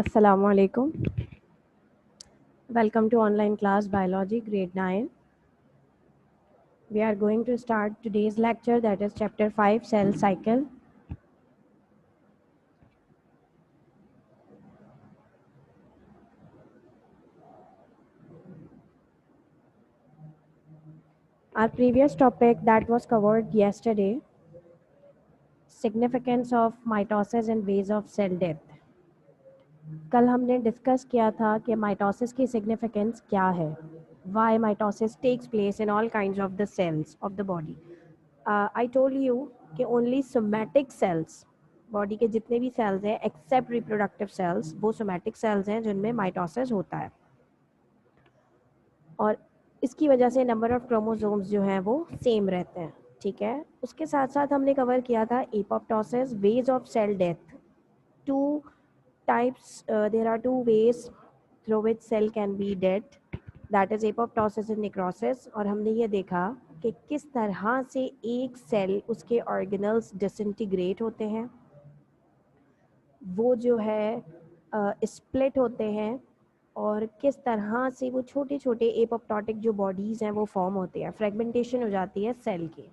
Assalamu alaikum. Welcome to online class biology grade 9. We are going to start today's lecture, that is chapter 5, cell cycle. Our previous topic that was covered yesterday, significance of mitosis and ways of cell death. कल हमने discuss किया था कि mitosis की significance क्या है, why mitosis takes place in all kinds of the cells of the body. I told you कि only somatic cells, body के जितने भी सेल्स हैं एक्सेप्ट रिप्रोडक्टिव सेल्स, वो सोमैटिक सेल्स हैं जिनमें माइटोसिस होता है, और इसकी वजह से नंबर ऑफ क्रोमोसोम्स जो हैं वो सेम रहते हैं. ठीक है, उसके साथ साथ हमने कवर किया था apoptosis, ways of cell death. Two types, there are two ways through which cell can be dead, that is apoptosis and necrosis. और हमने ये देखा कि किस तरह से एक सेल, उसके ऑर्गेनल्स डिसइंटीग्रेट होते हैं, वो जो है स्प्लिट होते हैं, और किस तरह से वो छोटे छोटे एपोप्टोटिक जो बॉडीज़ हैं वो फॉर्म होते हैं, फ्रेगमेंटेशन हो जाती है सेल की.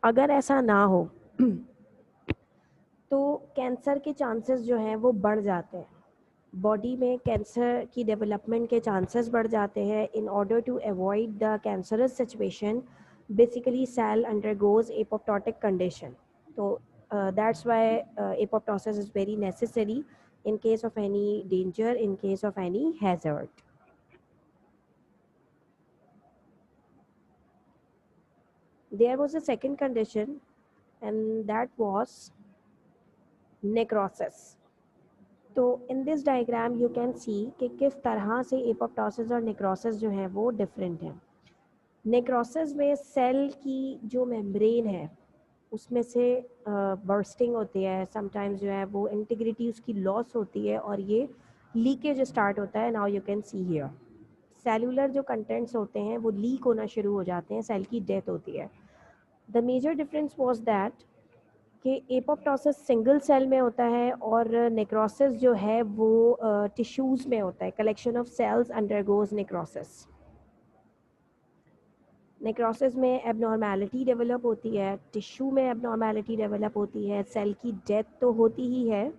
अगर ऐसा ना हो तो कैंसर के चांसेस जो हैं वो बढ़ जाते हैं, बॉडी में कैंसर की डेवलपमेंट के चांसेस बढ़ जाते हैं. In order to avoid the cancerous situation, basically cell undergoes apoptotic condition. तो that's why apoptosis is very necessary in case of any danger, in case of any hazard. There was a second condition, and that was necrosis. तो इन this diagram you can सी कि किस तरह से apoptosis और necrosis जो है वो different है. नेक्रोसिस में सेल की जो मेम्ब्रेन है उसमें से बर्स्टिंग होती है, समटाइम्स जो है वो इंटीग्रिटी उसकी लॉस होती है और ये लीकेज स्टार्ट होता है. Now you can see here cellular जो कंटेंट्स होते हैं वो लीक होना शुरू हो जाते हैं, सेल की डेथ होती है. The major difference was that कि एपोप्टोसिस सिंगल सेल में होता है और नेक्रोसिस जो है वो टिश्यूज़ में होता है. Collection of cells undergoes necrosis. Necrosis में एबनॉर्मेलिटी डेवलप होती है, टिश्यू में एबनॉर्मेलिटी डेवलप होती है, सेल की डेथ तो होती ही है,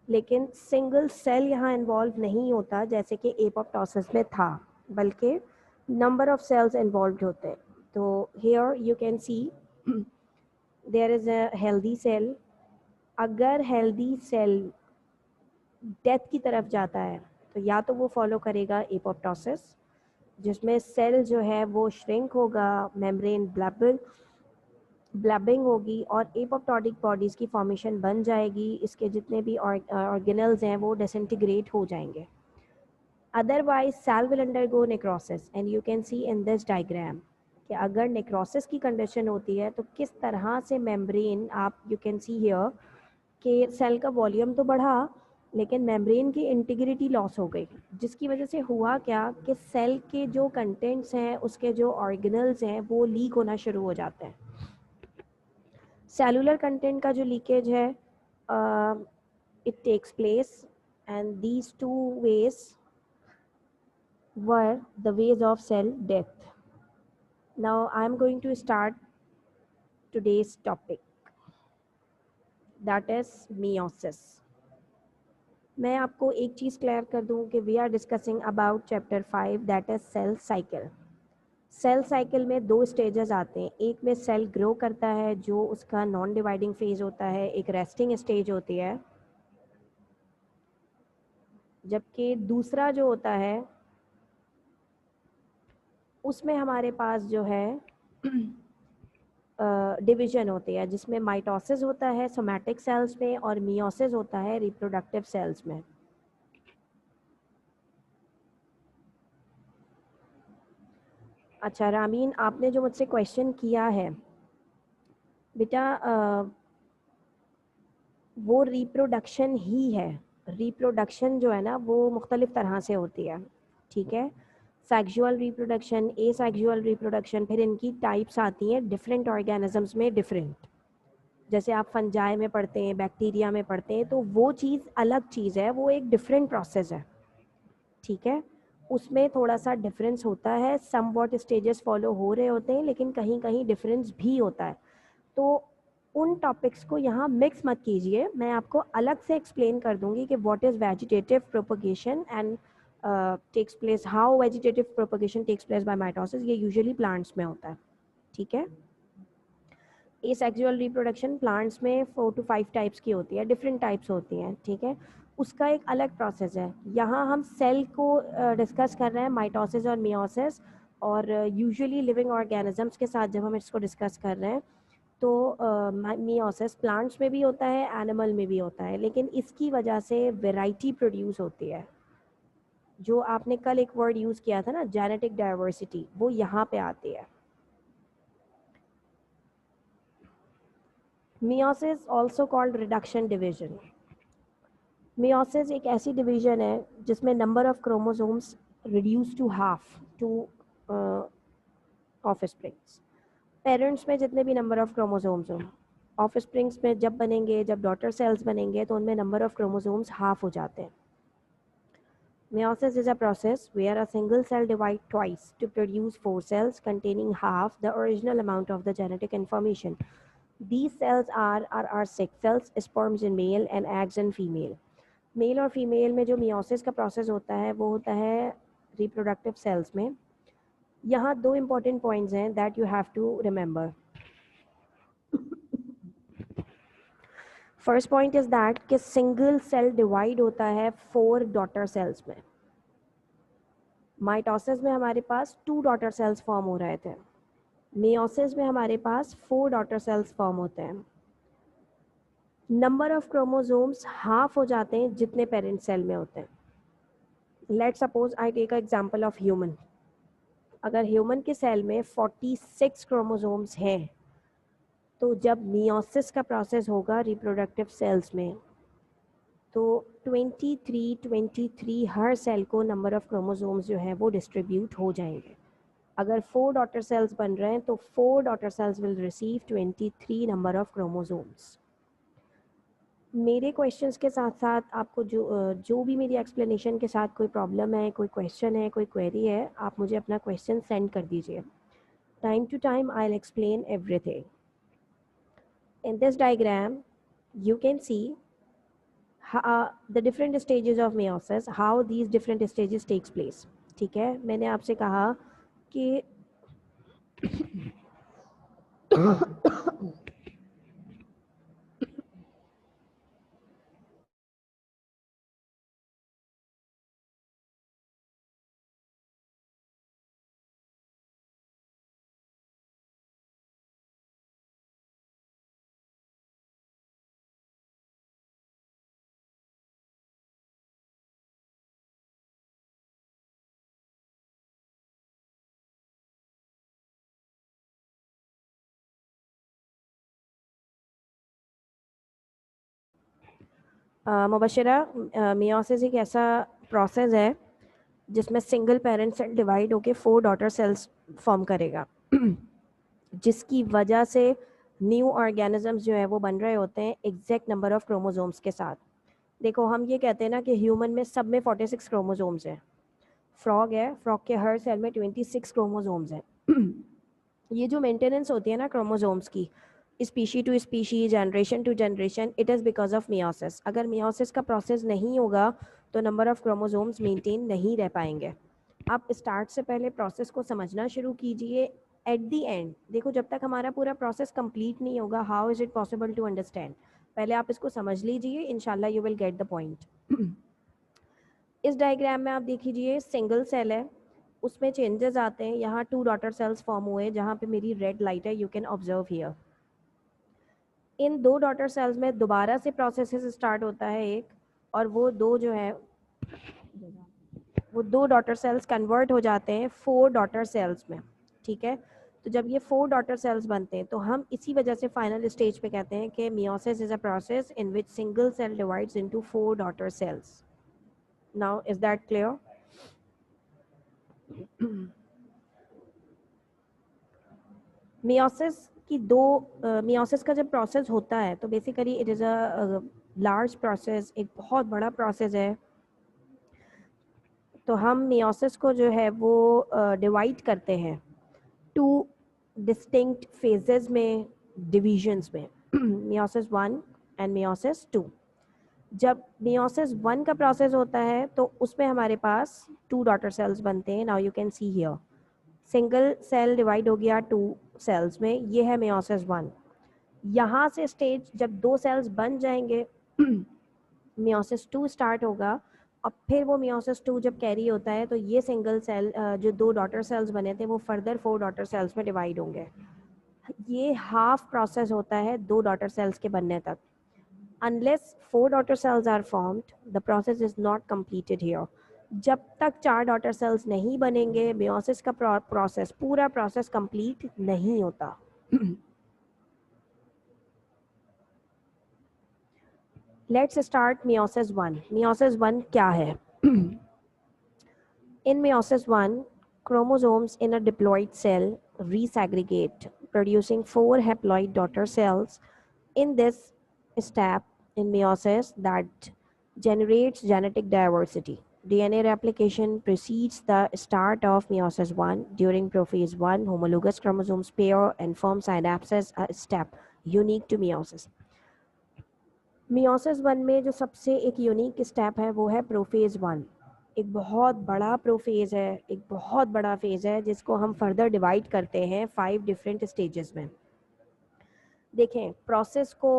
लेकिन सिंगल सेल यहाँ इन्वॉल्व नहीं होता जैसे कि एपोप्टोसिस में था, बल्कि नंबर ऑफ सेल्स इन्वॉल्व होते हैं. तो here you can see there is a healthy cell. अगर हेल्दी सेल डेथ की तरफ जाता है तो या तो वो फॉलो करेगा एपोप्टोसिस, जिसमें सेल जो है वो श्रिंक होगा, मेम्ब्रेन ब्लबिंग होगी और एपोप्टोटिक बॉडीज़ की फॉर्मेशन बन जाएगी. इसके जितने भी ऑर्गेनल्स हैं वो डिसइंटीग्रेट हो जाएंगे. Otherwise cell will undergo necrosis, and you can see in this diagram कि अगर नेक्रोसिस की कंडीशन होती है तो किस तरह से मेम्ब्रेन, आप यू कैन सी हियर कि सेल का वॉल्यूम तो बढ़ा लेकिन मेम्ब्रेन की इंटीग्रिटी लॉस हो गई, जिसकी वजह से हुआ क्या कि सेल के जो कंटेंट्स हैं, उसके जो ऑर्गेनल्स हैं वो लीक होना शुरू हो जाते हैं. सेलुलर कंटेंट का जो लीकेज है, it takes place, and these two ways were the ways of cell death. Now I am going to start today's topic, that is meiosis. मैं आपको एक चीज़ क्लियर कर दूं कि we are discussing about chapter 5, that is cell cycle. Cell cycle में दो stages आते हैं. एक में सेल ग्रो करता है जो उसका नॉन डिवाइडिंग फेज होता है, एक रेस्टिंग स्टेज होती है, जबकि दूसरा जो होता है उसमें हमारे पास जो है डिवीजन होती है, जिसमें माइटोसिस होता है सोमैटिक सेल्स में और मियोसिस होता है रिप्रोडक्टिव सेल्स में. अच्छा रामीन, आपने जो मुझसे क्वेश्चन किया है बेटा, वो रिप्रोडक्शन ही है. रिप्रोडक्शन जो है ना वो मुख्तलिफ़ तरह से होती है. ठीक है, सेक्सुअल रिप्रोडक्शन, एसेक्सुअल रिप्रोडक्शन, फिर इनकी टाइप्स आती हैं डिफरेंट ऑर्गेनिजम्स में डिफरेंट। जैसे आप फंजाई में पढ़ते हैं, बैक्टीरिया में पढ़ते हैं, तो वो चीज़ अलग चीज़ है, वो एक डिफरेंट प्रोसेस है, ठीक है। उसमें थोड़ा सा डिफरेंस होता है, सम वॉट स्टेजेस फॉलो हो रहे होते हैं, लेकिन कहीं कहीं डिफरेंस भी होता है। तो उन टॉपिक्स को यहाँ मिक्स मत कीजिए, मैं आपको अलग से एक्सप्लेन कर दूंगी कि what is vegetative propagation and takes place, how vegetative propagation takes place by mitosis. ये यूजुअली प्लांट्स में होता है, ठीक है। एसेक्सुअल रिप्रोडक्शन प्लांट्स में 4 to 5 टाइप्स की होती है, डिफरेंट टाइप्स होती हैं, ठीक है। उसका एक अलग प्रोसेस है। यहाँ हम सेल को डिस्कस कर रहे हैं, माइटोसिस और मियोसिस, और यूजुअली लिविंग ऑर्गेनिजम्स के साथ जब हम इसको डिस्कस कर रहे हैं तो मियोसिस प्लांट्स में भी होता है, एनिमल में भी होता है, लेकिन इसकी वजह से वेराइटी प्रोड्यूस होती है। जो आपने कल एक वर्ड यूज़ किया था ना, जेनेटिक डाइवर्सिटी, वो यहाँ पे आती है। Meiosis also called reduction division. Meiosis एक ऐसी डिवीजन है जिसमें number of chromosomes reduce to half to offsprings. Parents में जितने भी नंबर ऑफ क्रोमोसोम्स हों, ऑफस्प्रिंग्स में जब बनेंगे, जब डॉटर सेल्स बनेंगे, तो उनमें नंबर ऑफ क्रोमोसोम्स हाफ हो जाते हैं। Meiosis is a process where a single cell divides twice to produce 4 cells containing half the original amount of the genetic information. These cells are six cells, sperms in male and eggs in female. Male और female में जो meiosis का process होता है वो होता है reproductive cells में। यहाँ दो इंपॉर्टेंट पॉइंट्स हैं that you have to remember. First point is that कि सिंगल सेल डिवाइड होता है 4 डॉटर सेल्स में। माइटोसिस में हमारे पास 2 डॉटर सेल्स फॉर्म हो रहे थे, मियोसिस में हमारे पास 4 डॉटर सेल्स फॉर्म होते हैं। नंबर ऑफ क्रोमोसोम्स हाफ हो जाते हैं जितने पेरेंट सेल में होते हैं। Let suppose I take a example of human. अगर ह्यूमन के सेल में 46 क्रोमोसोम्स हैं, तो जब मियोसिस का प्रोसेस होगा रिप्रोडक्टिव सेल्स में, तो 23 हर सेल को नंबर ऑफ क्रोमोसोम्स जो है वो डिस्ट्रीब्यूट हो जाएंगे। अगर 4 डॉटर सेल्स बन रहे हैं तो 4 daughter sales will receive 23 number of chromosomes. मेरे क्वेश्चंस के साथ साथ आपको जो भी मेरी एक्सप्लेनेशन के साथ कोई प्रॉब्लम है, कोई क्वेश्चन है, कोई क्वेरी है, आप मुझे अपना क्वेश्चन सेंड कर दीजिए। Time to time I will explain everything. In this diagram you can see the different stages of meiosis, how these different stages takes place, ठीक है। मैंने आपसे कहा कि मुबशरा, मियोसिस एक ऐसा प्रोसेस है जिसमें सिंगल पेरेंट सेल डिवाइड होकर 4 डॉटर सेल्स फॉर्म करेगा जिसकी वजह से न्यू ऑर्गेनिजम्स जो है वो बन रहे होते हैं एग्जैक्ट नंबर ऑफ क्रोमोसोम्स के साथ। देखो, हम ये कहते हैं ना कि ह्यूमन में सब में 46 क्रोमोसोम्स हैं। फ्रॉग है, फ्रॉग के हर सेल में 26 क्रोमोसोम्स हैं। ये जो मेंटेनेंस होती है ना क्रोमोसोम्स की, species to species, generation to generation, it is because of meiosis. अगर मियोसिस का प्रोसेस नहीं होगा तो नंबर ऑफ क्रोमोसोम्स मेंटेन नहीं रह पाएंगे। आप स्टार्ट से पहले प्रोसेस को समझना शुरू कीजिए। एट द एंड देखो, जब तक हमारा पूरा प्रोसेस कंप्लीट नहीं होगा, how is it possible to understand. पहले आप इसको समझ लीजिए, इंशाल्लाह you will get the point. इस डायग्राम में आप देखिए, सिंगल सेल है, उसमें चेंजेस आते हैं। यहाँ 2 डॉटर सेल्स फॉर्म हुए, जहाँ पे मेरी रेड लाइट है, you can observe here. In 2 daughter sales में दोबारा से प्रोसेस स्टार्ट होता है एक, और वो दो डॉटर सेल्स कन्वर्ट हो जाते हैं 4 डॉटर सेल्स में, ठीक है। तो जब ये 4 डॉटर सेल्स बनते हैं तो हम इसी वजह से फाइनल स्टेज पे कहते हैं कि meiosis is a process in which single cell divides into 4 daughter cells. Now is that clear? Meiosis की दो मियोसिस का जब प्रोसेस होता है तो basically it is a large process, एक बहुत बड़ा प्रोसेस है। तो हम मियोसिस को जो है वो डिवाइड करते हैं टू डिस्टिंक्ट फेजेस में, डिविजन्स में, मियोसिस 1 एंड मियोसिस 2। जब मियोसिस 1 का प्रोसेस होता है तो उसमें हमारे पास 2 डॉटर सेल्स बनते हैं। Now you can see here single cell divide हो गया 2 सेल्स में, ये है मियोसिस 1। यहाँ से स्टेज जब 2 सेल्स बन जाएंगे मियोसिस 2 स्टार्ट होगा, और फिर वो मियोसिस 2 जब कैरी होता है तो ये सिंगल सेल जो 2 डॉटर सेल्स बने थे वो फर्दर 4 डॉटर सेल्स में डिवाइड होंगे। ये हाफ प्रोसेस होता है 2 डॉटर सेल्स के बनने तक। Unless 4 daughter cells are formed the process is not completed here. जब तक 4 डॉटर सेल्स नहीं बनेंगे मियोसिस का प्रोसेस, पूरा प्रोसेस कंप्लीट नहीं होता। Let's start meiosis 1। मियोसिस 1 क्या है? In meiosis 1, chromosomes in a diploid cell resegregate, producing 4 haploid daughter cells. In this step in meiosis that generates genetic diversity, DNA replication precedes the start of meiosis 1. During prophase 1, homologous chromosomes pair and form synapses, a step unique to meiosis. Meiosis 1 में जो सबसे एक unique step है वो है prophase 1। एक बहुत बड़ा प्रोफेज है, एक बहुत बड़ा फेज है जिसको हम फर्दर डिवाइड करते हैं 5 डिफरेंट स्टेजेस में। देखें प्रोसेस को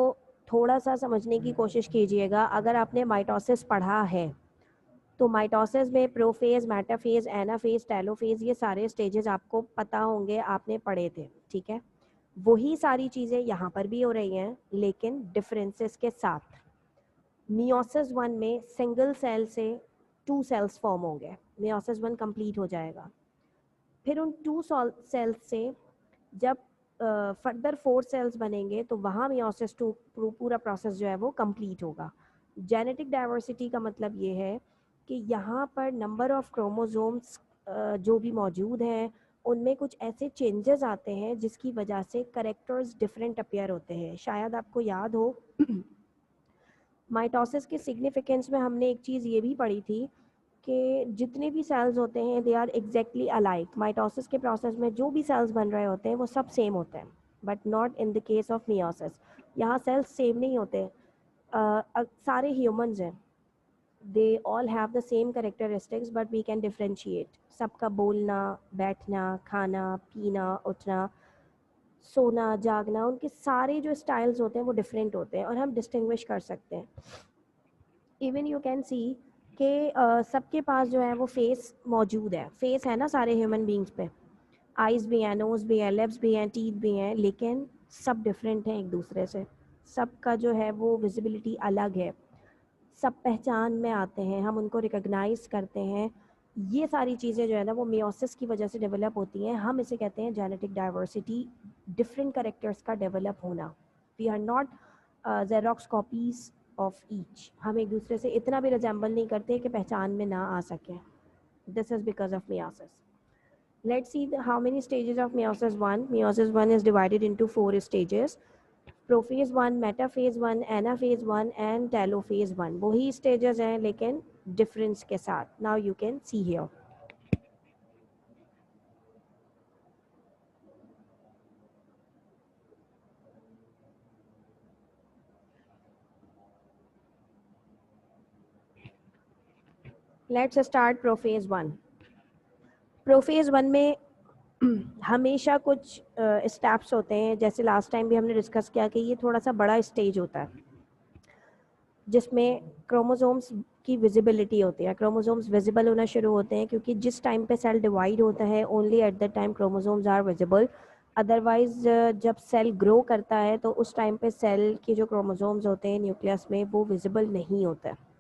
थोड़ा सा समझने की कोशिश कीजिएगा। अगर आपने माइटोसिस पढ़ा है तो माइटोसिस में प्रोफेज, मेटाफेज, एनाफेज, टेलोफेज, ये सारे स्टेजेस आपको पता होंगे, आपने पढ़े थे, ठीक है। वही सारी चीज़ें यहाँ पर भी हो रही हैं लेकिन डिफरेंसेस के साथ। मियोसिस 1 में सिंगल सेल से 2 सेल्स फॉर्म होंगे, मियोसिस 1 कंप्लीट हो जाएगा। फिर उन 2 सेल्स से जब फर्दर 4 सेल्स बनेंगे तो वहाँ मियोसिस 2 पूरा प्रोसेस जो है वो कंप्लीट होगा। जेनेटिक डाइवर्सिटी का मतलब ये है कि यहाँ पर नंबर ऑफ क्रोमोसोम्स जो भी मौजूद हैं उनमें कुछ ऐसे चेंजेस आते हैं जिसकी वजह से करेक्टर्स डिफरेंट अपीयर होते हैं। शायद आपको याद हो माइटोसिस के सिग्निफिकेंस में हमने एक चीज़ ये भी पढ़ी थी कि जितने भी सेल्स होते हैं they are exactly alike. Mitosis के प्रोसेस में जो भी सेल्स बन रहे होते हैं वो सब सेम होते हैं, but not in the case of meiosis. यहाँ सेल्स सेम नहीं होते। सारे ह्यूमंस हैं, they all have the same characteristics but we can differentiate. सबका बोलना, बैठना, खाना, पीना, उठना, सोना, जागना, उनके सारे जो स्टाइल्स होते हैं वो डिफरेंट होते हैं और हम डिस्टिंग्विश कर सकते हैं। इवन यू कैन सी कि सबके पास जो है वो फेस मौजूद है। फेस है ना सारे ह्यूमन बींग्स पे, आइज़ भी हैं, नोज़ भी हैं, लिप्स भी हैं, टीथ भी हैं, लेकिन सब डिफरेंट हैं एक दूसरे से। सबका जो है वो विजिबिलिटी अलग है, सब पहचान में आते हैं, हम उनको रिकग्नाइज करते हैं। ये सारी चीज़ें जो है ना वो मियोसिस की वजह से डेवलप होती हैं। हम इसे कहते हैं जेनेटिक डाइवर्सिटी, डिफरेंट करेक्टर्स का डेवलप होना। We are not xerox copies of each. हम एक दूसरे से इतना भी रिजेंबल नहीं करते कि पहचान में ना आ सकें। This is because of meiosis. Let's see how many stages of meiosis 1. Meiosis 1 is divided into 4 stages. Prophase 1, metaphase 1, anaphase 1 and telophase 1. वही stages हैं लेकिन difference के साथ. Now you can see here. Let's start prophase 1. Prophase 1 में हमेशा कुछ steps होते हैं, जैसे लास्ट टाइम भी हमने डिस्कस किया कि ये थोड़ा सा बड़ा स्टेज होता है जिसमें क्रोमोसोम्स की विजिबिलिटी होती है। क्रोमोसोम्स विजिबल होना शुरू होते हैं क्योंकि जिस टाइम पे सेल डिवाइड होता है only at the time chromosomes are visible. Otherwise जब सेल ग्रो करता है तो उस टाइम पे सेल के जो क्रोमोसोम्स होते हैं न्यूक्लियस में वो विजिबल नहीं होता है।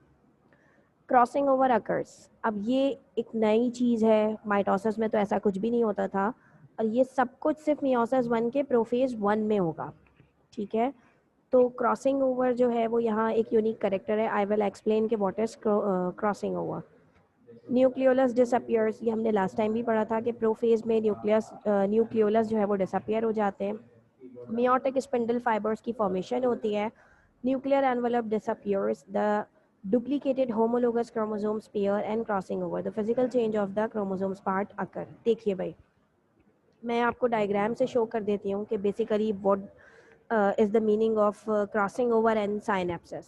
क्रॉसिंग ओवर अकर्स, अब ये एक नई चीज़ है, माइटोसिस में तो ऐसा कुछ भी नहीं होता था और ये सब कुछ सिर्फ मियोसिस 1 के प्रोफेज 1 में होगा, ठीक है। तो क्रॉसिंग ओवर जो है वो यहाँ एक यूनिक करेक्टर है। आई विल एक्सप्लेन कि what is crossing over. Nucleolus disappears, ये हमने लास्ट टाइम भी पढ़ा था कि प्रोफेज में न्यूक्लियोलस जो है वो डिसअपियर हो जाते हैं. मियोटिक स्पिंडल फाइबर्स की फॉर्मेशन होती है. Nuclear envelope disappears, the duplicated homologous chromosomes pair and crossing over, the physical change of the chromosomes part occur. देखिए भाई, मैं आपको डायग्राम से शो कर देती हूँ कि basically what is the meaning of crossing over and synapsis.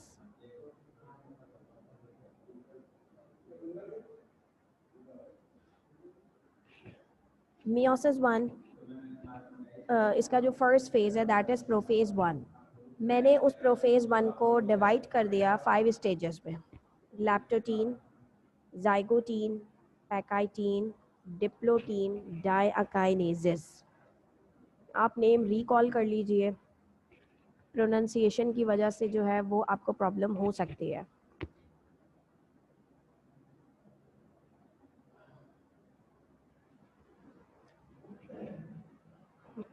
Meiosis 1, इसका जो फर्स्ट फेज है दैट इज प्रोफेज 1. मैंने उस प्रोफेज 1 को डिवाइड कर दिया 5 स्टेजेस में. लैप्टोटीन, जाइगोटीन, पैकाइटीन, डिप्लोटीन, डाइअकाइनेसिस. आप नेम रिकॉल कर लीजिए, प्रोनाउंसिएशन की वजह से जो है वो आपको प्रॉब्लम हो सकती है.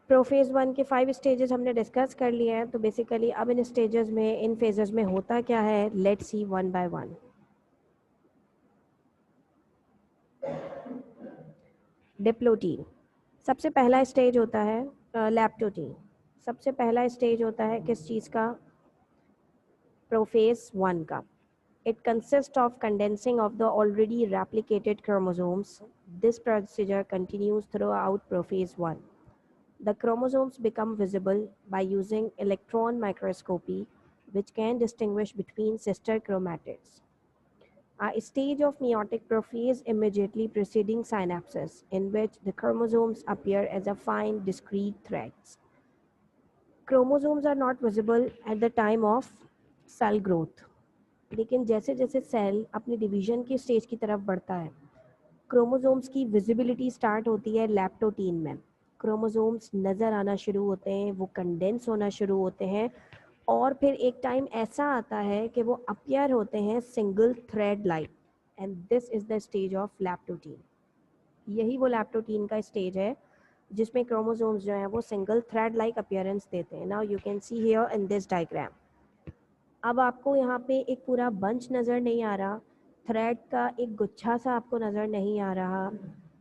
प्रोफेज 1 के 5 स्टेजेस हमने डिस्कस कर लिए हैं. तो बेसिकली अब इन स्टेजेस में, इन फेजेस में होता क्या है, let's see one by one. Diplotene, सबसे पहला स्टेज होता है. लैप्टोटीन, सबसे पहला स्टेज होता है किस चीज़ का, प्रोफेज 1 का. It consists of condensing of the already replicated chromosomes. This procedure continues throughout prophase 1. The chromosomes become visible by using electron microscopy, which can distinguish between sister chromatids. A stage of meiotic prophase immediately preceding synapses, in which the chromosomes appear as a fine, discrete threads. Chromosomes are not visible at the time of cell growth. लेकिन जैसे जैसे cell अपनी division की stage की तरफ बढ़ता है, chromosomes की विजिबिलिटी स्टार्ट होती है लैप्टोटीन में. क्रोमोसोम्स नज़र आना शुरू होते हैं, वो कंडेंस होना शुरू होते हैं, और फिर एक टाइम ऐसा आता है कि वो अपीयर होते हैं single thread like, and this is the stage of leptotene. यही वो लैप्टोटीन का स्टेज है जिसमें क्रोमोसोम्स जो हैं वो सिंगल थ्रेड लाइक अपीयरेंस देते हैं. Now you can see here in this diagram. अब आपको यहाँ पे एक पूरा बंच नज़र नहीं आ रहा, थ्रेड का एक गुच्छा सा आपको नज़र नहीं आ रहा,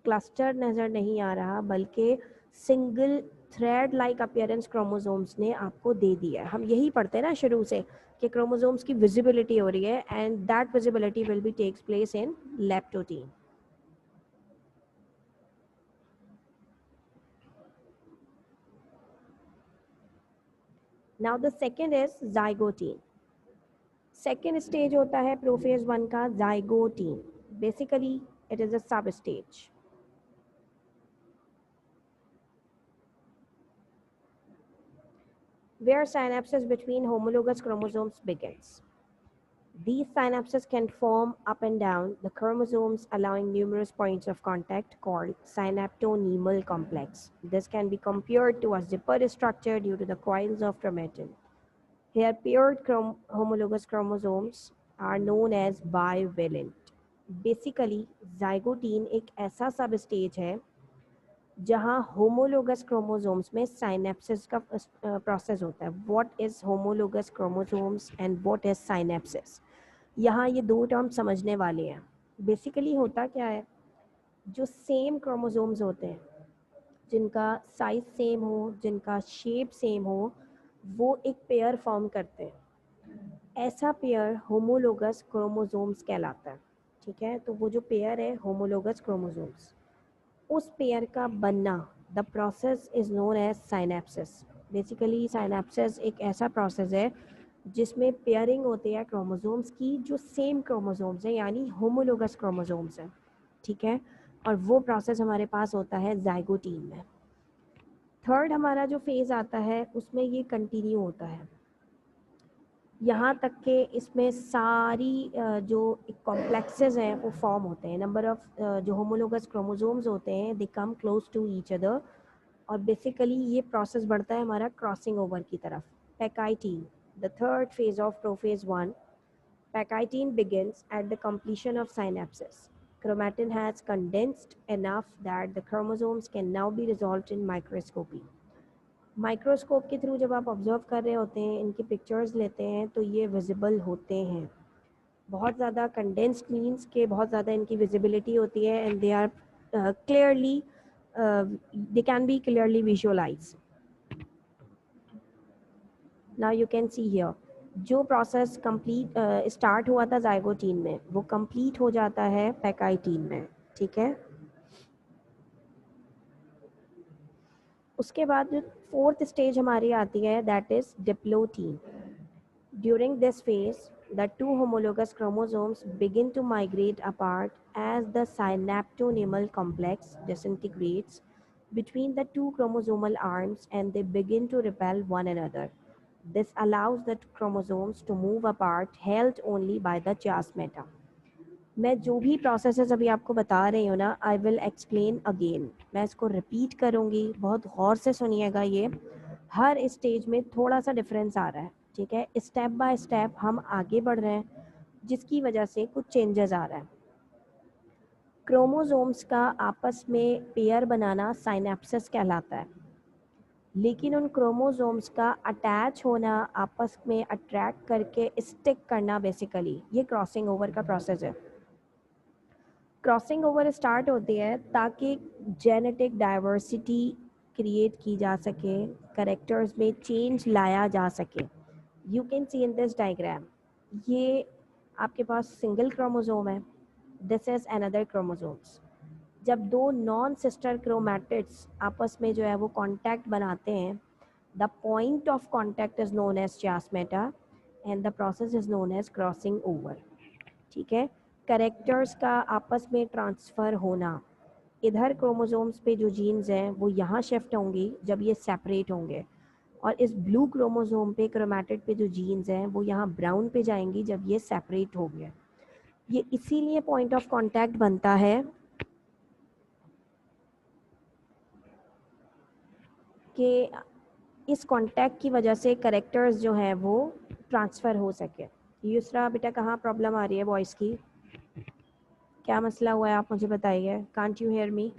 क्लस्टर नज़र नहीं आ रहा, बल्कि single thread like appearance chromosomes ने आपको दे दिया है. हम यही पढ़ते हैं ना शुरू से कि क्रोमोसोम्स की विजिबिलिटी हो रही है, and that visibility will be takes place in leptotene. Now the second is zygotene. Second stage होता है प्रोफेज 1 का, zygotene. Basically it is a sub stage. Where synapses between homologous chromosomes begins. These synapses can form up and down the chromosomes, allowing numerous points of contact called synaptonemal complex. This can be compared to a zipper structure due to the coils of chromatin. Here, paired homologous chromosomes are known as bivalent. Basically, zygote एक ऐसा सब stage है जहाँ homologous chromosomes में synapsis का process होता है. What is homologous chromosomes and what is synapsis, यहाँ ये दो टर्म समझने वाले हैं. बेसिकली होता क्या है, जो सेम क्रोमोसोम्स होते हैं, जिनका साइज सेम हो, जिनका शेप सेम हो, वो एक पेयर फॉर्म करते हैं. ऐसा पेयर होमोलोगस क्रोमोसोम्स कहलाता है. ठीक है, तो वो जो पेयर है होमोलोगस क्रोमोसोम्स, उस पेयर का बनना, the process is known as synapsis. Basically synapsis एक ऐसा प्रोसेस है जिसमें पेयरिंग होती है क्रोमोसोम्स की जो सेम क्रोमोसोम्स हैं, यानी होमोलोगस क्रोमोसोम्स हैं. ठीक है, और वो प्रोसेस हमारे पास होता है जाइगोटीन में. थर्ड हमारा जो फेज़ आता है उसमें ये कंटिन्यू होता है यहाँ तक कि इसमें सारी जो कॉम्प्लेक्सेस हैं वो फॉर्म होते हैं. नंबर ऑफ जो होमोलोगस क्रोमोसोम्स होते हैं they come close to each other, और बेसिकली ये प्रोसेस बढ़ता है हमारा क्रॉसिंग ओवर की तरफ. Pachytene, the third phase of prophase 1. Pachytene begins at the completion of synapses. Chromatin has condensed enough that the chromosomes can now be resolved in microscopy. Microscope के through जब आप observe कर रहे होते हैं, इनकी पिक्चर्स लेते हैं, तो ये विजिबल होते हैं. बहुत ज़्यादा कंडेंस्ड मीन्स के बहुत ज़्यादा इनकी विजिबिलिटी होती है and they are clearly they can be clearly visualize. Now you can see here जो प्रोसेस कंप्लीट स्टार्ट हुआ था जाइगोटीन में वो कंप्लीट हो जाता है पैकाइटीन में. ठीक है. उसके बाद जो फोर्थ स्टेज हमारी आती है that is diplotene. During this phase the two homologous chromosomes begin to migrate apart as the synaptonymal complex disintegrates between the two chromosomal arms and they begin to repel one another. This allows the chromosomes to move apart, held only by the chiasmata. मैं जो भी processes अभी आपको बता रही हूँ ना आई will explain again. मैं इसको रिपीट करूँगी, बहुत गौर से सुनिएगा. ये हर स्टेज में थोड़ा सा डिफरेंस आ रहा है. ठीक है. स्टेप बाय स्टेप हम आगे बढ़ रहे हैं जिसकी वजह से कुछ चेंजेस आ रहा है. क्रोमोसोम्स का आपस में पेयर बनाना साइनेप्सिस कहलाता है. लेकिन उन क्रोमोसोम्स का अटैच होना, आपस में अट्रैक्ट करके स्टिक करना, बेसिकली ये क्रॉसिंग ओवर का प्रोसेस है. क्रॉसिंग ओवर स्टार्ट होती है ताकि जेनेटिक डाइवर्सिटी क्रिएट की जा सके, करेक्टर्स में चेंज लाया जा सके. You can see in this diagram ये आपके पास सिंगल क्रोमोसोम है. This is another chromosomes. जब दो नॉन सिस्टर क्रोमैटिड्स आपस में जो है वो कांटेक्ट बनाते हैं, the point of contact is known as chiasmata and the process is known as crossing over. ठीक है. करेक्टर्स का आपस में ट्रांसफ़र होना, इधर क्रोमोसोम्स पे जो जीन्स हैं वो यहाँ शिफ्ट होंगी जब ये सेपरेट होंगे, और इस ब्लू क्रोमोसोम पे क्रोमैटिड पे जो जीन्स हैं वो यहाँ ब्राउन पे जाएंगी जब ये सेपरेट हो गए. ये इसीलिए पॉइंट ऑफ कांटेक्ट बनता है कि इस कांटेक्ट की वजह से करेक्टर्स जो हैं वो ट्रांसफ़र हो सके. यूसरा बेटा कहाँ प्रॉब्लम आ रही है वॉइस की, क्या मसला हुआ है आप मुझे बताइए. Can't you hear me?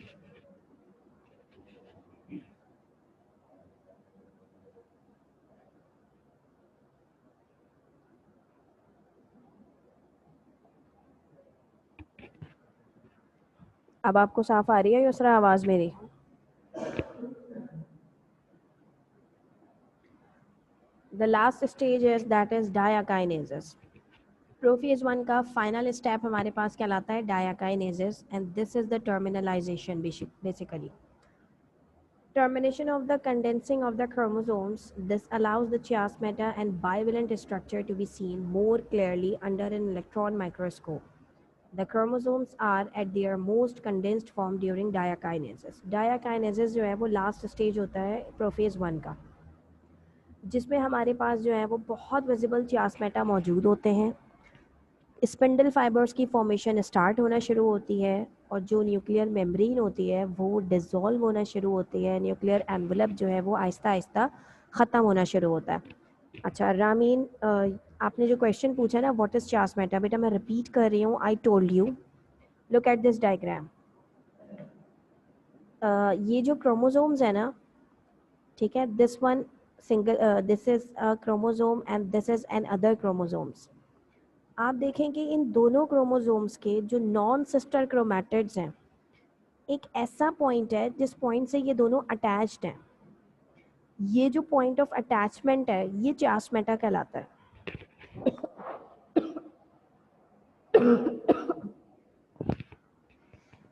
अब आपको साफ आ रही है यूसरा आवाज़ मेरी? The last stage is that is diakinesis. Prophase 1 का फाइनल स्टेप हमारे पास कहलाता है diakinesis and this is the terminalisation. Basically termination of the condensing of the chromosomes. This allows the chiasmata and bivalent structure to be seen more clearly under an electron microscope. The chromosomes are at their most condensed form during diakinesis. Diakinesis जो है वो last stage होता है prophase 1 का, जिसमें हमारे पास जो है वो बहुत विजिबल चियास्मेटा मौजूद होते हैं. स्पिंडल फाइबर्स की फॉर्मेशन स्टार्ट होना शुरू होती है और जो न्यूक्लियर मेम्ब्रेन होती है वो डिज़ोल्व होना शुरू होती है. न्यूक्लियर एनवलप जो है वो आहिस्ता आहिस्ता ख़त्म होना शुरू होता है. अच्छा रामीन, आपने जो क्वेश्चन पूछा ना व्हाट इज़ चियास्मेटा, बेटा मैं रिपीट कर रही हूँ. I told you, look at this diagram. ये जो क्रोमोसोम्स है ना, ठीक है, this one single, this is a chromosome and this is an other chromosomes. आप देखें कि इन दोनों क्रोमोसोम्स के जो नॉन सिस्टर क्रोमैटिड्स हैं, एक ऐसा पॉइंट है जिस पॉइंट से ये दोनों अटैच्ड हैं. ये जो पॉइंट ऑफ अटैचमेंट है ये चियास्मेटा कहलाता है.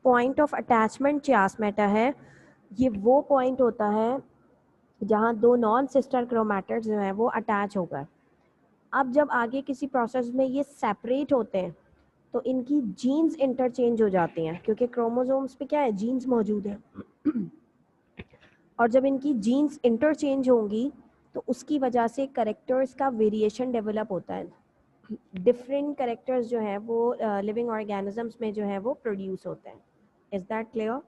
पॉइंट ऑफ अटैचमेंट चियास्मेटा है. ये वो पॉइंट होता है जहाँ दो नॉन सिस्टर क्रोमैटिड्स जो हैं वो अटैच हो गए. अब जब आगे किसी प्रोसेस में ये सेपरेट होते हैं तो इनकी जीन्स इंटरचेंज हो जाती हैं, क्योंकि क्रोमोसोम्स पे क्या है, जीन्स मौजूद है. और जब इनकी जीन्स इंटरचेंज होंगी तो उसकी वजह से करेक्टर्स का वेरिएशन डेवलप होता है. डिफरेंट करेक्टर्स जो हैं वो लिविंग ऑर्गेनिजम्स में जो है वो प्रोड्यूस होते हैं. Is that clear?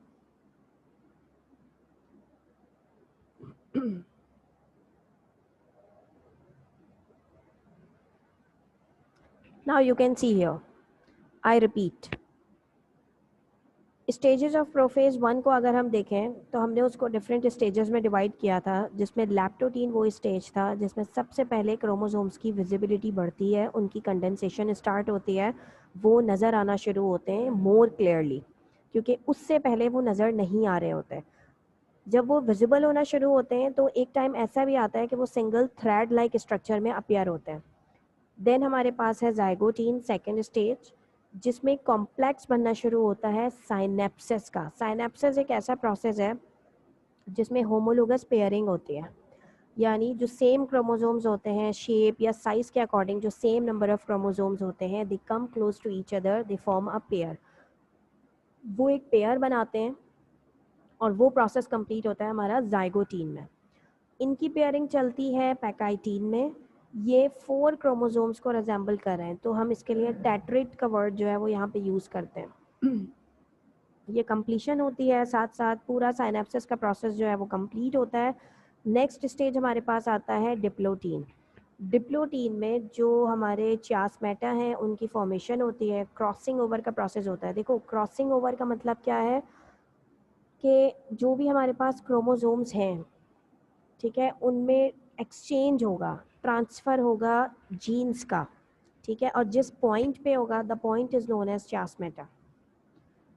Now you can see here, I repeat, stages of prophase 1 को अगर हम देखें तो हमने उसको डिफरेंट स्टेजेस में डिवाइड किया था, जिसमें लैप्टोटीन वो स्टेज था जिसमें सबसे पहले क्रोमोसोम्स की विजिबिलिटी बढ़ती है, उनकी कंडेंसेशन स्टार्ट होती है, वो नज़र आना शुरू होते हैं मोर क्लियरली, क्योंकि उससे पहले वो नज़र नहीं आ रहे होते। जब वो विजिबल होना शुरू होते हैं तो एक टाइम ऐसा भी आता है कि वो सिंगल थ्रेड लाइक स्ट्रक्चर में अपीयर होते हैं। देन हमारे पास है जाइगोटीन सेकेंड स्टेज, जिसमें कॉम्प्लेक्स बनना शुरू होता है साइनेप्सिस का। साइनेप्सिस एक ऐसा प्रोसेस है जिसमें होमोलोगस पेयरिंग होती है, यानी जो सेम क्रोमोसोम्स होते हैं शेप या साइज के अकॉर्डिंग, जो सेम नंबर ऑफ क्रोमोसोम्स होते हैं, they come close to each other, they form a pair. वो एक पेयर बनाते हैं और वो प्रोसेस कंप्लीट होता है हमारा जाइगोटीन में। इनकी पेयरिंग चलती है पैकाइटीन में। ये 4 क्रोमोसोम्स को रिजेंबल कर रहे हैं, तो हम इसके लिए टेट्रेट का वर्ड जो है वो यहाँ पे यूज़ करते हैं। ये कंप्लीशन होती है, साथ साथ पूरा साइनेप्सिस का प्रोसेस जो है वो कंप्लीट होता है। नेक्स्ट स्टेज हमारे पास आता है डिप्लोटीन। डिप्लोटीन में जो हमारे चासमेटा हैं उनकी फॉर्मेशन होती है, क्रॉसिंग ओवर का प्रोसेस होता है। देखो क्रॉसिंग ओवर का मतलब क्या है कि जो भी हमारे पास क्रोमोसोम्स हैं, ठीक है, उनमें एक्सचेंज होगा, ट्रांसफ़र होगा जीन्स का, ठीक है, और जिस पॉइंट पे होगा the point is known as chiasmata.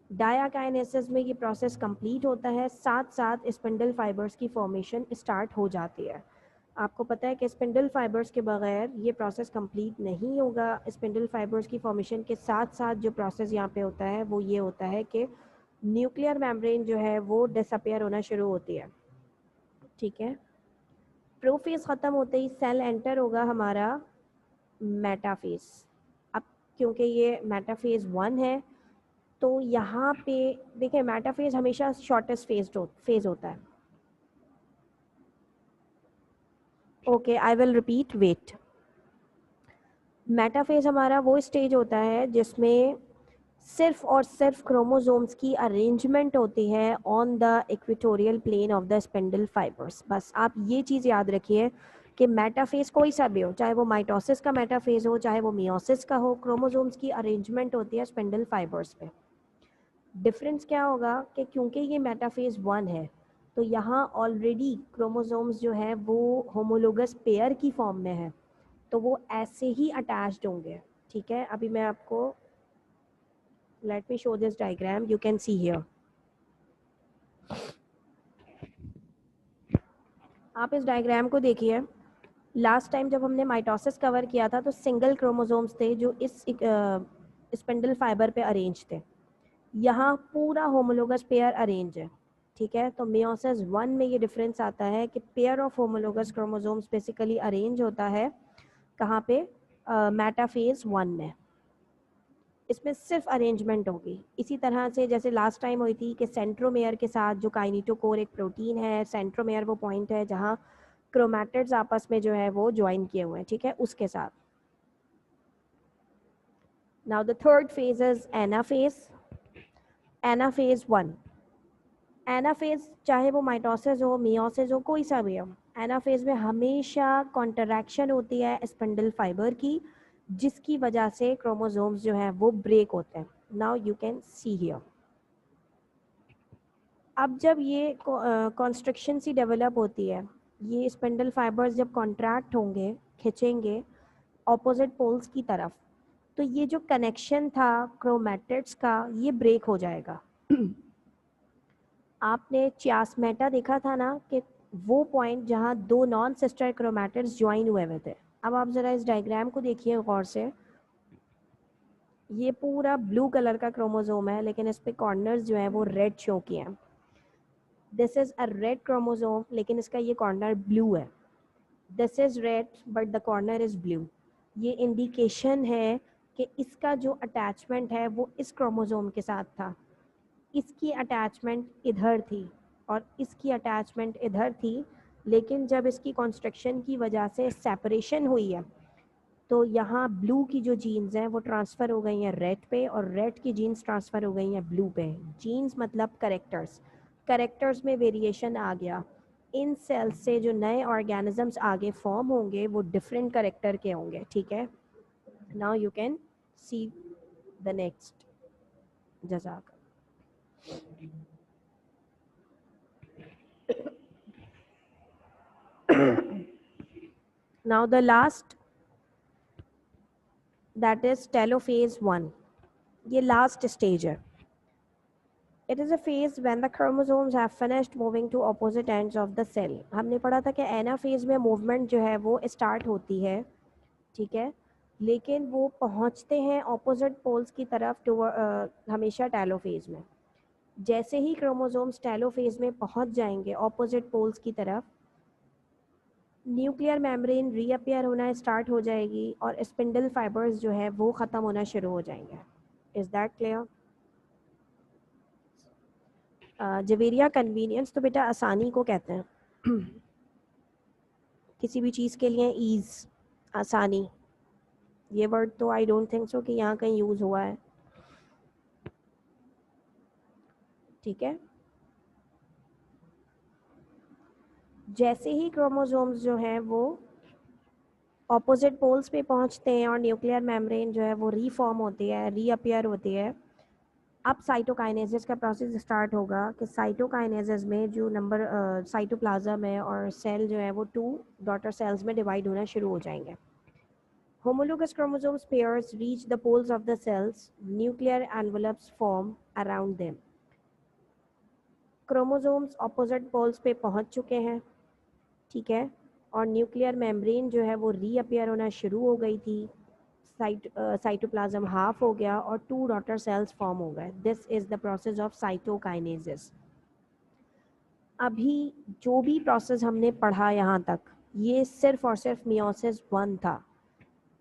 Diakinesis में ये प्रोसेस कंप्लीट होता है, साथ साथ स्पिंडल फाइबर्स की फॉर्मेशन स्टार्ट हो जाती है। आपको पता है कि स्पिंडल फाइबर्स के बगैर ये प्रोसेस कंप्लीट नहीं होगा। स्पिंडल फाइबर्स की फॉर्मेशन के साथ साथ जो प्रोसेस यहाँ पे होता है वो ये होता है कि न्यूक्लियर मेम्ब्रेन जो है वो डिसअपियर होना शुरू होती है, ठीक है। प्रोफेज ख़त्म होते ही सेल एंटर होगा हमारा मेटाफेज। अब क्योंकि ये मेटाफेज 1 है तो यहाँ पे देखिए मेटाफेज हमेशा शॉर्टेस्ट फेज होता है। Okay, I will repeat, wait. Metaphase हमारा वो स्टेज होता है जिसमें सिर्फ और सिर्फ क्रोमोसोम्स की अरेंजमेंट होती है on the equatorial plane of the spindle fibres. बस आप ये चीज़ याद रखिए कि मेटाफेज कोई सा भी हो, चाहे वो माइटोसिस का मेटाफेज हो चाहे वो मियोसिस का हो, क्रोमोसोम्स की अरेंजमेंट होती है स्पिंडल फाइबर्स पे। डिफरेंस क्या होगा कि क्योंकि ये मेटाफेज 1 है तो यहाँ ऑलरेडी क्रोमोसोम्स जो है वो होमोलोगस पेयर की फॉर्म में है, तो वो ऐसे ही अटैच्ड होंगे, ठीक है। अभी मैं आपको, let me show this diagram, you can see here. आप इस डायग्राम को देखिए। लास्ट टाइम जब हमने माइटोसिस कवर किया था तो सिंगल क्रोमोसोम्स थे जो इस स्पिंडल फाइबर पे अरेंज थे। यहाँ पूरा होमोलोगस पेयर अरेंज है, ठीक है। तो मियोसिस 1 में ये डिफरेंस आता है कि pair of homologous chromosomes basically arrange होता है कहाँ पे, मेटाफेज 1 में। इसमें सिर्फ अरेंजमेंट होगी, इसी तरह से जैसे लास्ट टाइम हुई थी कि सेंट्रोमेयर के साथ जो काइनेटोकोर एक प्रोटीन है, सेंट्रोमेयर वो पॉइंट है जहाँ क्रोमैटिड्स आपस में जो है वो ज्वाइन किए हुए हैं, ठीक है, उसके साथ। Now the third phase is anaphase. Anaphase 1, anaphase चाहे वो माइटोसिस हो मियोसिस हो कोई सा भी हो, एनाफेज में हमेशा कॉन्ट्रैक्शन होती है स्पिंडल फाइबर की, जिसकी वजह से क्रोमोसोम्स जो है वो ब्रेक होते हैं। Now you can see here. अब जब ये कॉन्स्ट्रिक्शन सी डेवलप होती है, ये स्पिंडल फाइबर्स जब कॉन्ट्रैक्ट होंगे, खिंचेंगे ऑपोजिट पोल्स की तरफ, तो ये जो कनेक्शन था क्रोमैटिड्स का ये ब्रेक हो जाएगा। आपने चियास्मेटा देखा था ना कि वो पॉइंट जहाँ 2 नॉन सिस्टर क्रोमैटिड्स ज्वाइन हुए हुए थे। अब आप ज़रा इस डायग्राम को देखिए गौर से। ये पूरा ब्लू कलर का क्रोमोसोम है लेकिन इस पे कॉर्नर्स जो हैं वो रेड शो किए हैं। This is a red chromosome लेकिन इसका ये कॉर्नर ब्लू है। This is red but the corner is blue. ये इंडिकेशन है कि इसका जो अटैचमेंट है वो इस क्रोमोसोम के साथ था, इसकी अटैचमेंट इधर थी और इसकी अटैचमेंट इधर थी, लेकिन जब इसकी कॉन्स्ट्रक्शन की वजह से सेपरेशन हुई है तो यहाँ ब्लू की जो जीन्स हैं वो ट्रांसफ़र हो गई हैं रेड पे और रेड की जीन्स ट्रांसफ़र हो गई हैं ब्लू पे। जीन्स मतलब करेक्टर्स, करेक्टर्स में वेरिएशन आ गया। इन सेल्स से जो नए ऑर्गेनिजम्स आगे फॉर्म होंगे वो डिफरेंट करेक्टर के होंगे, ठीक है। Now you can see the next. जज़ाक। Now the last, that is telophase 1. ये last stage है. It is a phase when the chromosomes have finished moving to opposite ends of the cell. हमने पढ़ा था कि एनाफेज में movement जो है वो स्टार्ट होती है, ठीक है, लेकिन वो पहुंचते हैं ऑपोजिट पोल्स की तरफ टू हमेशा टेलोफेज में. जैसे ही क्रोमोसोम्स टेलोफेज में पहुंच जाएंगे ऑपोजिट पोल्स की तरफ, न्यूक्लियर मेम्ब्रेन रीअपियर होना स्टार्ट हो जाएगी और स्पिंडल फाइबर्स जो है वो ख़त्म होना शुरू हो जाएंगे. Is that clear? Javeria convenience तो बेटा आसानी को कहते हैं. किसी भी चीज़ के लिए ईज़, आसानी, ये वर्ड तो आई डोंट थिंक सो कि यहाँ कहीं यूज़ हुआ है. ठीक है, जैसे ही क्रोमोसोम्स जो हैं वो ऑपोजिट पोल्स पे पहुँचते हैं और न्यूक्लियर मेम्ब्रेन जो है वो रीफॉर्म होती है, रीअपियर होती है, अब साइटोकाइनेसिस का प्रोसेस स्टार्ट होगा कि साइटोकाइनेसिस में जो नंबर साइटोप्लाज्म है और सेल जो है वो 2 डॉटर सेल्स में डिवाइड होना शुरू हो जाएंगे. Homologous chromosomes pairs reach the poles of the cells, nuclear envelopes form around them. Chromosomes opposite poles पे पहुंच चुके हैं, ठीक है, और न्यूक्लियर मेम्ब्रेन जो है वो रीअपियर होना शुरू हो गई थी. साइटोप्लाज्म हाफ हो गया और 2 डॉटर सेल्स फॉर्म हो गए. This is the process of cytokinesis. अभी जो भी प्रोसेस हमने पढ़ा यहाँ तक, ये सिर्फ और सिर्फ मियोसिस 1 था.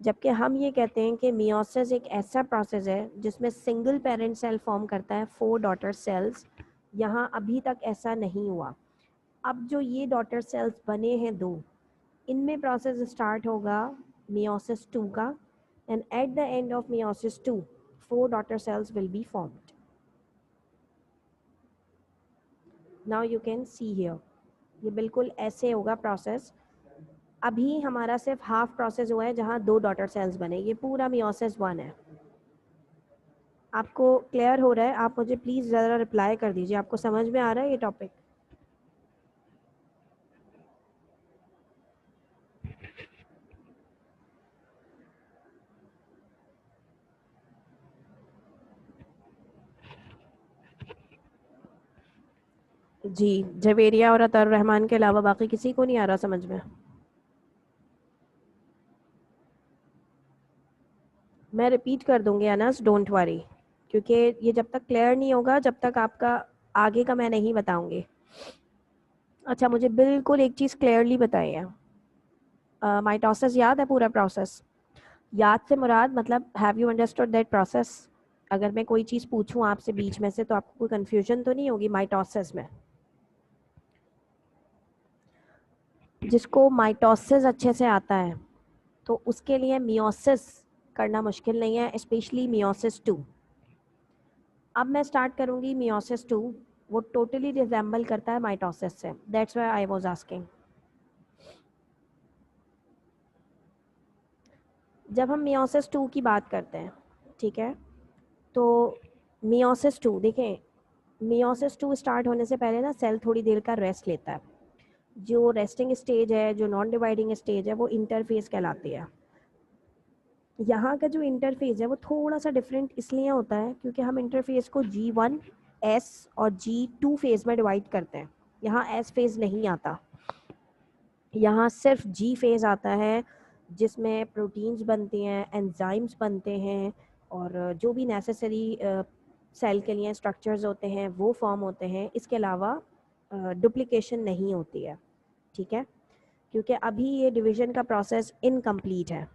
जबकि हम ये कहते हैं कि मियोसिस एक ऐसा प्रोसेस है जिसमें सिंगल पेरेंट सेल फॉर्म करता है 4 डॉटर सेल्स. यहाँ अभी तक ऐसा नहीं हुआ. अब जो ये डॉटर सेल्स बने हैं 2, इनमें प्रोसेस स्टार्ट होगा मियोसिस 2 का, and at the end of meiosis 2 4 daughter cells will be formed. Now you can see here, ये बिल्कुल ऐसे होगा प्रोसेस. अभी हमारा सिर्फ हाफ प्रोसेस हुआ है जहाँ 2 डॉटर सेल्स बने. ये पूरा मियोसिस 1 है. आपको क्लियर हो रहा है? आप मुझे प्लीज़ ज़रा रिप्लाई कर दीजिए. आपको समझ में आ रहा है ये टॉपिक? जी, जवेरिया और अतर रहमान के अलावा बाकी किसी को नहीं आ रहा समझ में? मैं रिपीट कर दूंगी अनस, डोंट वरी, क्योंकि ये जब तक क्लियर नहीं होगा जब तक आपका आगे का मैं नहीं बताऊंगी. अच्छा, मुझे बिल्कुल एक चीज़ क्लियरली बताइए. माइटोसिस याद है पूरा प्रोसेस? याद से मुराद मतलब have you understood that process? अगर मैं कोई चीज़ पूछूं आपसे बीच में से तो आपको कोई कन्फ्यूजन तो नहीं होगी माइटोसिस में? जिसको माइटोसिस अच्छे से आता है तो उसके लिए मियोसिस करना मुश्किल नहीं है, स्पेशली मियोसिस 2. अब मैं स्टार्ट करूंगी मियोसिस 2. वो टोटली रिजेंबल करता है माइटोसिस से. That's why I was asking. जब हम मियोसिस 2 की बात करते हैं, ठीक है, तो मियोसिस 2 देखें, मियोसिस 2 स्टार्ट होने से पहले ना सेल थोड़ी देर का रेस्ट लेता है. जो रेस्टिंग स्टेज है, जो नॉन डिवाइडिंग स्टेज है, वो इंटरफेस कहलाती है. यहाँ का जो इंटरफेस है वो थोड़ा सा डिफरेंट इसलिए होता है क्योंकि हम इंटरफेस को G1, S और G2 फेज में डिवाइड करते हैं. यहाँ S फेज नहीं आता, यहाँ सिर्फ G फेज आता है जिसमें प्रोटीन्स बनती हैं, एंजाइम्स बनते हैं और जो भी नेसेसरी सेल के लिए स्ट्रक्चर्स होते हैं वो फॉर्म होते हैं. इसके अलावा डुप्लीकेशन नहीं होती है, ठीक है, क्योंकि अभी ये डिवीज़न का प्रोसेस इनकम्प्लीट है.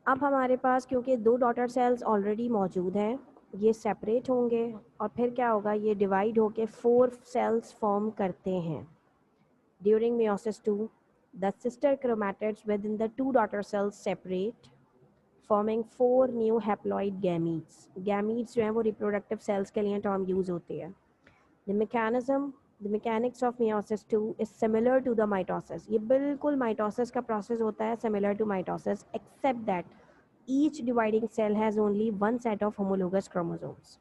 अब हमारे पास क्योंकि 2 डॉटर सेल्स ऑलरेडी मौजूद हैं, ये सेपरेट होंगे और फिर क्या होगा, ये डिवाइड होके 4 सेल्स फॉर्म करते हैं. During meiosis 2 the sister chromatids within the 2 daughter cells separate, forming 4 new haploid gametes. Gametes जो हैं वो reproductive cells के लिए टर्म यूज़ होती है. The mechanics of meiosis 2 is similar to the mitosis. ये बिल्कुल mitosis का प्रोसेस होता है, similar to mitosis, except that each dividing cell has only one set of homologous chromosomes.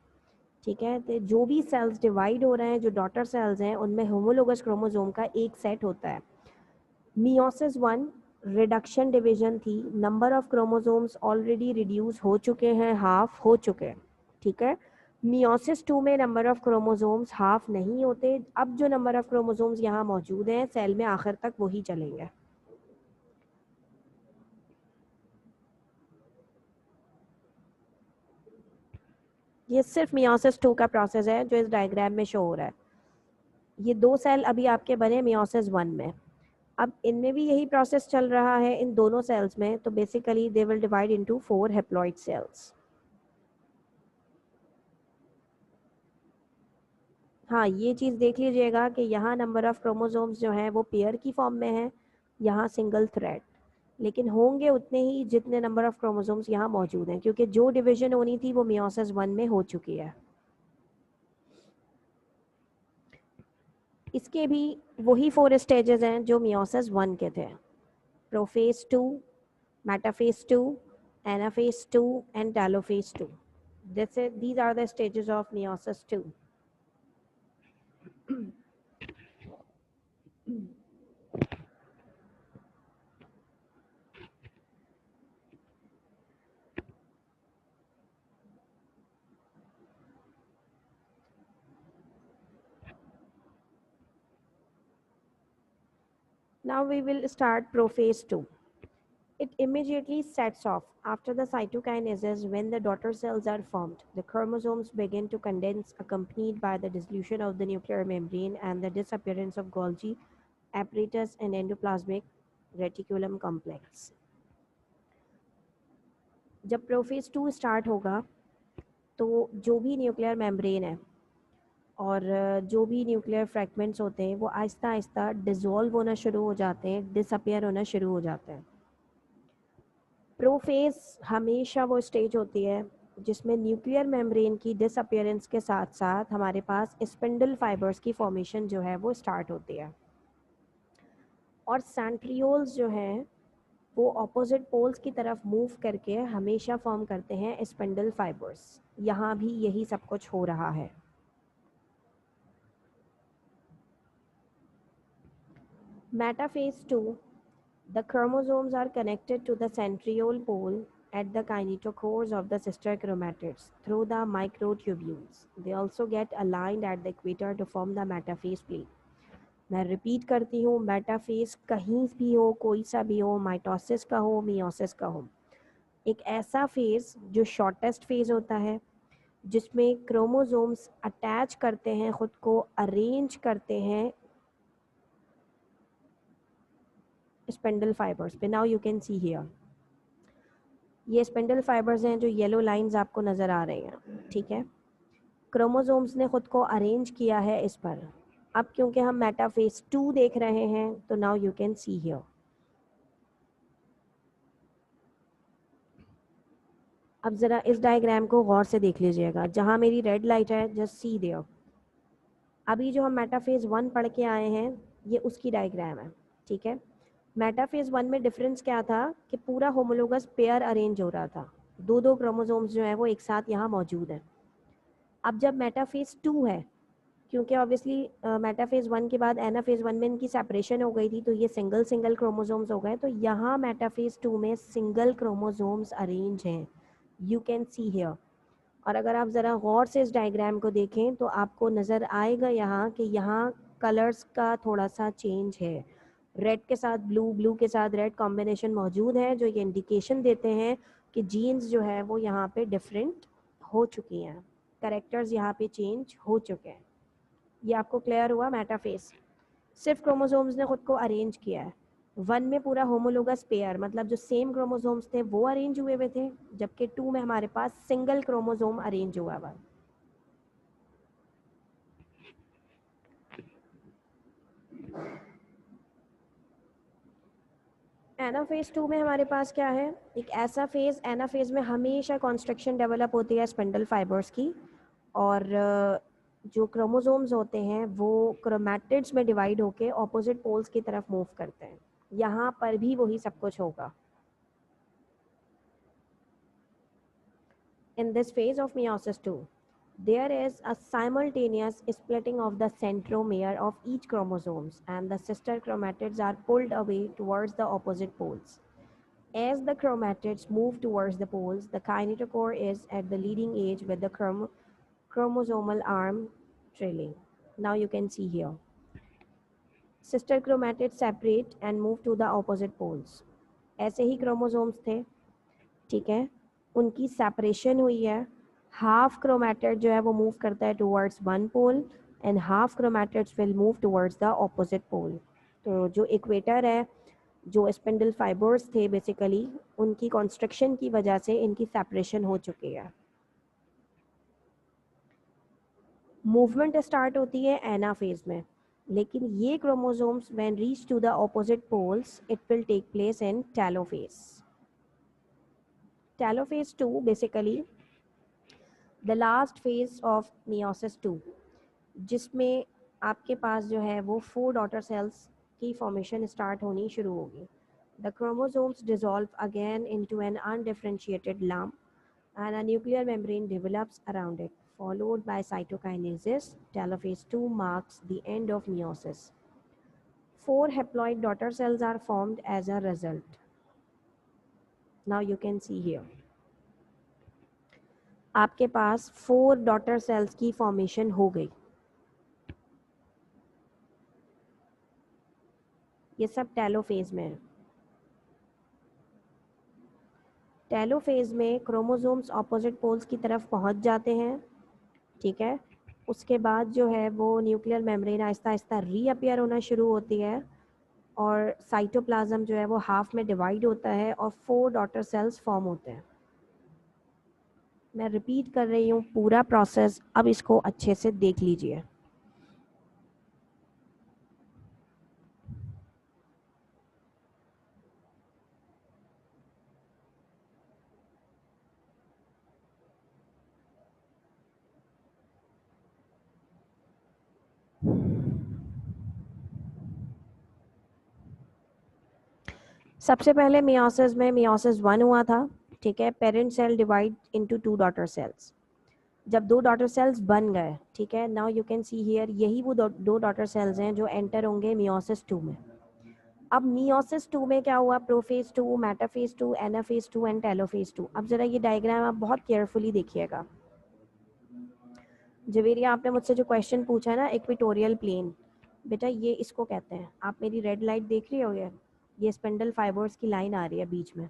ठीक है, तो जो भी सेल्स डिवाइड हो रहे हैं, जो डॉटर सेल्स हैं, उनमें होमोलोगस क्रोमोसोम का एक सेट होता है। मियोसिस 1 रिडक्शन डिवीजन थी, number of chromosomes already reduce हो चुके हैं, हाफ हो चुके हैं। ठीक है, मियोसिस 2 में नंबर ऑफ क्रोमोसोम्स हाफ नहीं होते। अब जो नंबर ऑफ क्रोमोसोम्स यहाँ मौजूद हैं सेल में आखिर तक वही चलेंगे। ये सिर्फ मियोसिस 2 का प्रोसेस है जो इस डायग्राम में शो हो रहा है। ये 2 सेल अभी आपके बने मियोसिस 1 में। अब इनमें भी यही प्रोसेस चल रहा है इन दोनों सेल्स में। तो basically they will divide into 4 haploid cells. हाँ, ये चीज़ देख लीजिएगा कि यहाँ नंबर ऑफ क्रोमोसोम्स जो हैं वो पेयर की फॉर्म में है, यहाँ सिंगल थ्रेड, लेकिन होंगे उतने ही जितने नंबर ऑफ क्रोमोसोम्स यहाँ मौजूद हैं, क्योंकि जो डिवीजन होनी थी वो मियोसिस 1 में हो चुकी है। इसके भी वही 4 स्टेजेस हैं जो मियोसिस 1 के थे। Prophase 2, metaphase 2, anaphase 2 and telophase 2। These are the stages of meiosis 2. Now we will start prophase 2. It immediately sets off after the cytokinesis. When the daughter cells are formed, the chromosomes begin to condense, accompanied by the dissolution of the nuclear membrane and the disappearance of Golgi apparatus and endoplasmic reticulum complex. जब prophase 2 start होगा तो जो भी nuclear membrane है और जो भी nuclear fragments होते हैं वो आहिस्ता आहिस्ता डिज़ोल्व होना शुरू हो जाते हैं, डिसअपियर होना शुरू हो जाते हैं। प्रोफेज हमेशा वो स्टेज होती है जिसमें न्यूक्लियर मेम्ब्रेन की डिसअपियरेंस के साथ साथ हमारे पास स्पिंडल फाइबर्स की फॉर्मेशन जो है वो स्टार्ट होती है, और सेंट्रियोल्स जो हैं वो ऑपोजिट पोल्स की तरफ मूव करके हमेशा फॉर्म करते हैं स्पिंडल फाइबर्स। यहाँ भी यही सब कुछ हो रहा है। Metaphase 2, the chromosomes are connected to the centriole pole at the kinetochores of the sister chromatids through the microtubules. They also get aligned at the equator to form the metaphase plate. मैं repeat करती हूँ, metaphase कहीं भी हो, कोई सा भी हो, माइटोसिस का हो, मियोसिस का हो, एक ऐसा फेज जो शॉर्टेस्ट फेज होता है जिसमें क्रोमोसोम्स अटैच करते हैं, खुद को अरेंज करते हैं स्पेंडल फाइबर्स पे। Now you can see here, ये स्पेंडल फाइबर्स हैं जो येलो लाइंस आपको नज़र आ रही हैं। ठीक है, क्रोमोसोम्स ने खुद को अरेंज किया है इस पर। अब क्योंकि हम मेटाफेज 2 देख रहे हैं तो now you can see here. अब ज़रा इस डायग्राम को गौर से देख लीजिएगा, जहाँ मेरी रेड लाइट है जस्ट सी देयर। अभी जो हम मेटाफेज 1 पढ़ के आए हैं ये उसकी डायग्राम है। ठीक है, मेटाफेज 1 में डिफरेंस क्या था कि पूरा होमोलोगस पेयर अरेंज हो रहा था, दो दो क्रोमोसोम्स जो है वो एक साथ यहाँ मौजूद हैं। अब जब मेटाफेज 2 है, क्योंकि ऑब्वियसली मेटाफेज 1 के बाद एनाफेज 1 में इनकी सेपरेशन हो गई थी, तो ये सिंगल सिंगल क्रोमोसोम्स हो गए। तो यहाँ मेटाफेज 2 में सिंगल क्रोमोसोम्स अरेंज हैं, यू कैन सी हियर। और अगर आप ज़रा गौर से इस डायग्राम को देखें तो आपको नज़र आएगा यहाँ कि यहाँ कलर्स का थोड़ा सा चेंज है। रेड के साथ ब्लू, ब्लू के साथ रेड कॉम्बिनेशन मौजूद है, जो ये इंडिकेशन देते हैं कि जीन्स जो है वो यहाँ पे डिफरेंट हो चुकी हैं, करेक्टर्स यहाँ पे चेंज हो चुके हैं। ये आपको क्लियर हुआ? मेटाफेज सिर्फ क्रोमोसोम्स ने खुद को अरेंज किया है। 1 में पूरा होमोलोगस पेयर, मतलब जो सेम क्रोमोसोम्स थे वो अरेंज हुए हुए थे, जबकि 2 में हमारे पास सिंगल क्रोमोसोम अरेंज हुआ हुआ। एनाफेज 2 में हमारे पास क्या है, एक ऐसा फेज, एनाफेज में हमेशा कॉन्स्ट्रक्शन डेवलप होती है स्पिंडल फाइबर्स की, और जो क्रोमोसोम्स होते हैं वो क्रोमैटिड्स में डिवाइड होकर ऑपोजिट पोल्स की तरफ मूव करते हैं। यहाँ पर भी वही सब कुछ होगा। In this phase of meiosis 2, there is a simultaneous splitting of the centromere of each chromosomes and the sister chromatids are pulled away towards the opposite poles. As the chromatids move towards the poles, the kinetochore is at the leading edge with the chromosomal arm trailing. Now you can see here. Sister chromatids separate and move to the opposite poles. ऐसे ही chromosomes थे, ठीक है, उनकी separation हुई है. Half chromatid जो है वो मूव करता है towards one pole and half chromatids will move towards the opposite pole. तो जो इक्वेटर है, जो स्पिंडल फाइबर्स थे बेसिकली, उनकी कॉन्स्ट्रक्शन की वजह से इनकी सेपरेशन हो चुकी है. मूवमेंट स्टार्ट होती है एनाफेज में, लेकिन ये chromosomes when reach to the opposite poles it will take place in telophase. Telophase 2 basically the last phase of meiosis 2, जिसमें आपके पास जो है वो 4 डॉटर सेल्स की फॉर्मेशन स्टार्ट होनी शुरू होगी. The chromosomes dissolve again into an undifferentiated lump and a nuclear membrane develops around it, followed by cytokinesis. Telophase 2 marks the end of meiosis. 4 haploid daughter cells are formed as a result. Now you can see here. आपके पास 4 daughter cells की formation हो गई. ये सब telophase में है. Telophase में chromosomes opposite poles की तरफ पहुंच जाते हैं, ठीक है. उसके बाद जो है वो nuclear membrane Aahista Aahista reappear होना शुरू होती है और साइटोप्लाज्म जो है वो हाफ में डिवाइड होता है और 4 डॉटर सेल्स फॉर्म होते हैं. मैं रिपीट कर रही हूँ पूरा प्रोसेस, अब इसको अच्छे से देख लीजिए. सबसे पहले मियोसिस में मियोसिस 1 हुआ था, ठीक है. Parent cell divide into 2 daughter cells. जब 2 डॉटर सेल्स बन गए, ठीक है, now you can see here, यही वो 2 डॉटर सेल्स हैं जो एंटर होंगे मियोसिस 2 में. अब मियोसिस 2 में क्या हुआ? Prophase 2, metaphase 2, anaphase 2 and telophase 2. अब जरा ये डायग्राम आप बहुत केयरफुली देखिएगा. जवेरिया, आपने मुझसे जो क्वेश्चन पूछा है ना, इक्वेटोरियल प्लेन, बेटा ये इसको कहते हैं. आप मेरी रेड लाइट देख रही हो, ये स्पिंडल फाइबर्स की लाइन आ रही है बीच में,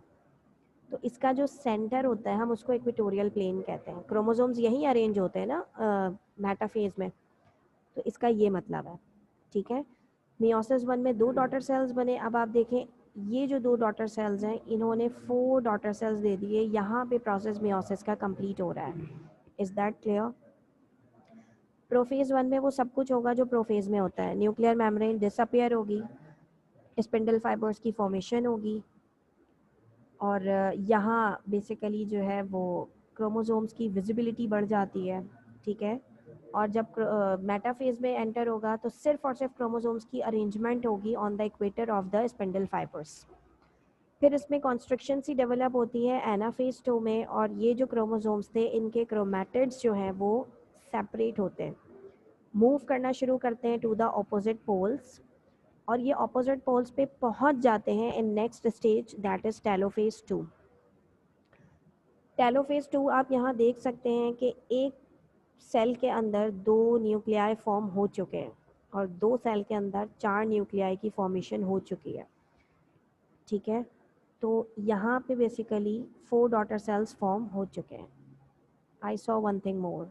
तो इसका जो सेंटर होता है हम उसको इक्वेटोरियल प्लेन कहते हैं. क्रोमोसोम्स यहीं अरेंज होते हैं ना मेटाफेज में, तो इसका ये मतलब है, ठीक है. मियोसिस 1 में 2 डॉटर सेल्स बने. अब आप देखें, ये जो 2 डॉटर सेल्स हैं इन्होंने 4 डॉटर सेल्स दे दिए. यहाँ पे प्रोसेस मियोसिस का कंप्लीट हो रहा है. Is that clear? प्रोफेज 1 में वो सब कुछ होगा जो प्रोफेज में होता है. न्यूक्लियर मेम्ब्रेन डिसअपियर होगी, स्पिंडल फाइबर्स की फॉर्मेशन होगी और यहाँ बेसिकली जो है वो क्रोमोसोम्स की विजिबिलिटी बढ़ जाती है, ठीक है. और जब मेटाफेज में एंटर होगा तो सिर्फ और सिर्फ क्रोमोसोम्स की अरेंजमेंट होगी on the equator of the spindle fibres. फिर इसमें कॉन्स्ट्रक्शन सी डेवलप होती है एनाफेज 2 में, और ये जो क्रोमोसोम्स थे इनके क्रोमैटिड्स जो हैं वो सेपरेट होते हैं, मूव करना शुरू करते हैं टू द ऑपोजिट पोल्स, और ये ऑपोजिट पोल्स पे पहुंच जाते हैं in next stage, that is telophase 2. Telophase 2 आप यहाँ देख सकते हैं कि एक सेल के अंदर 2 न्यूक्लियाई फॉर्म हो चुके हैं और 2 सेल के अंदर 4 न्यूक्लियाई की फॉर्मेशन हो चुकी है, ठीक है. तो यहाँ पे बेसिकली 4 डॉटर सेल्स फॉर्म हो चुके हैं. I saw one thing more.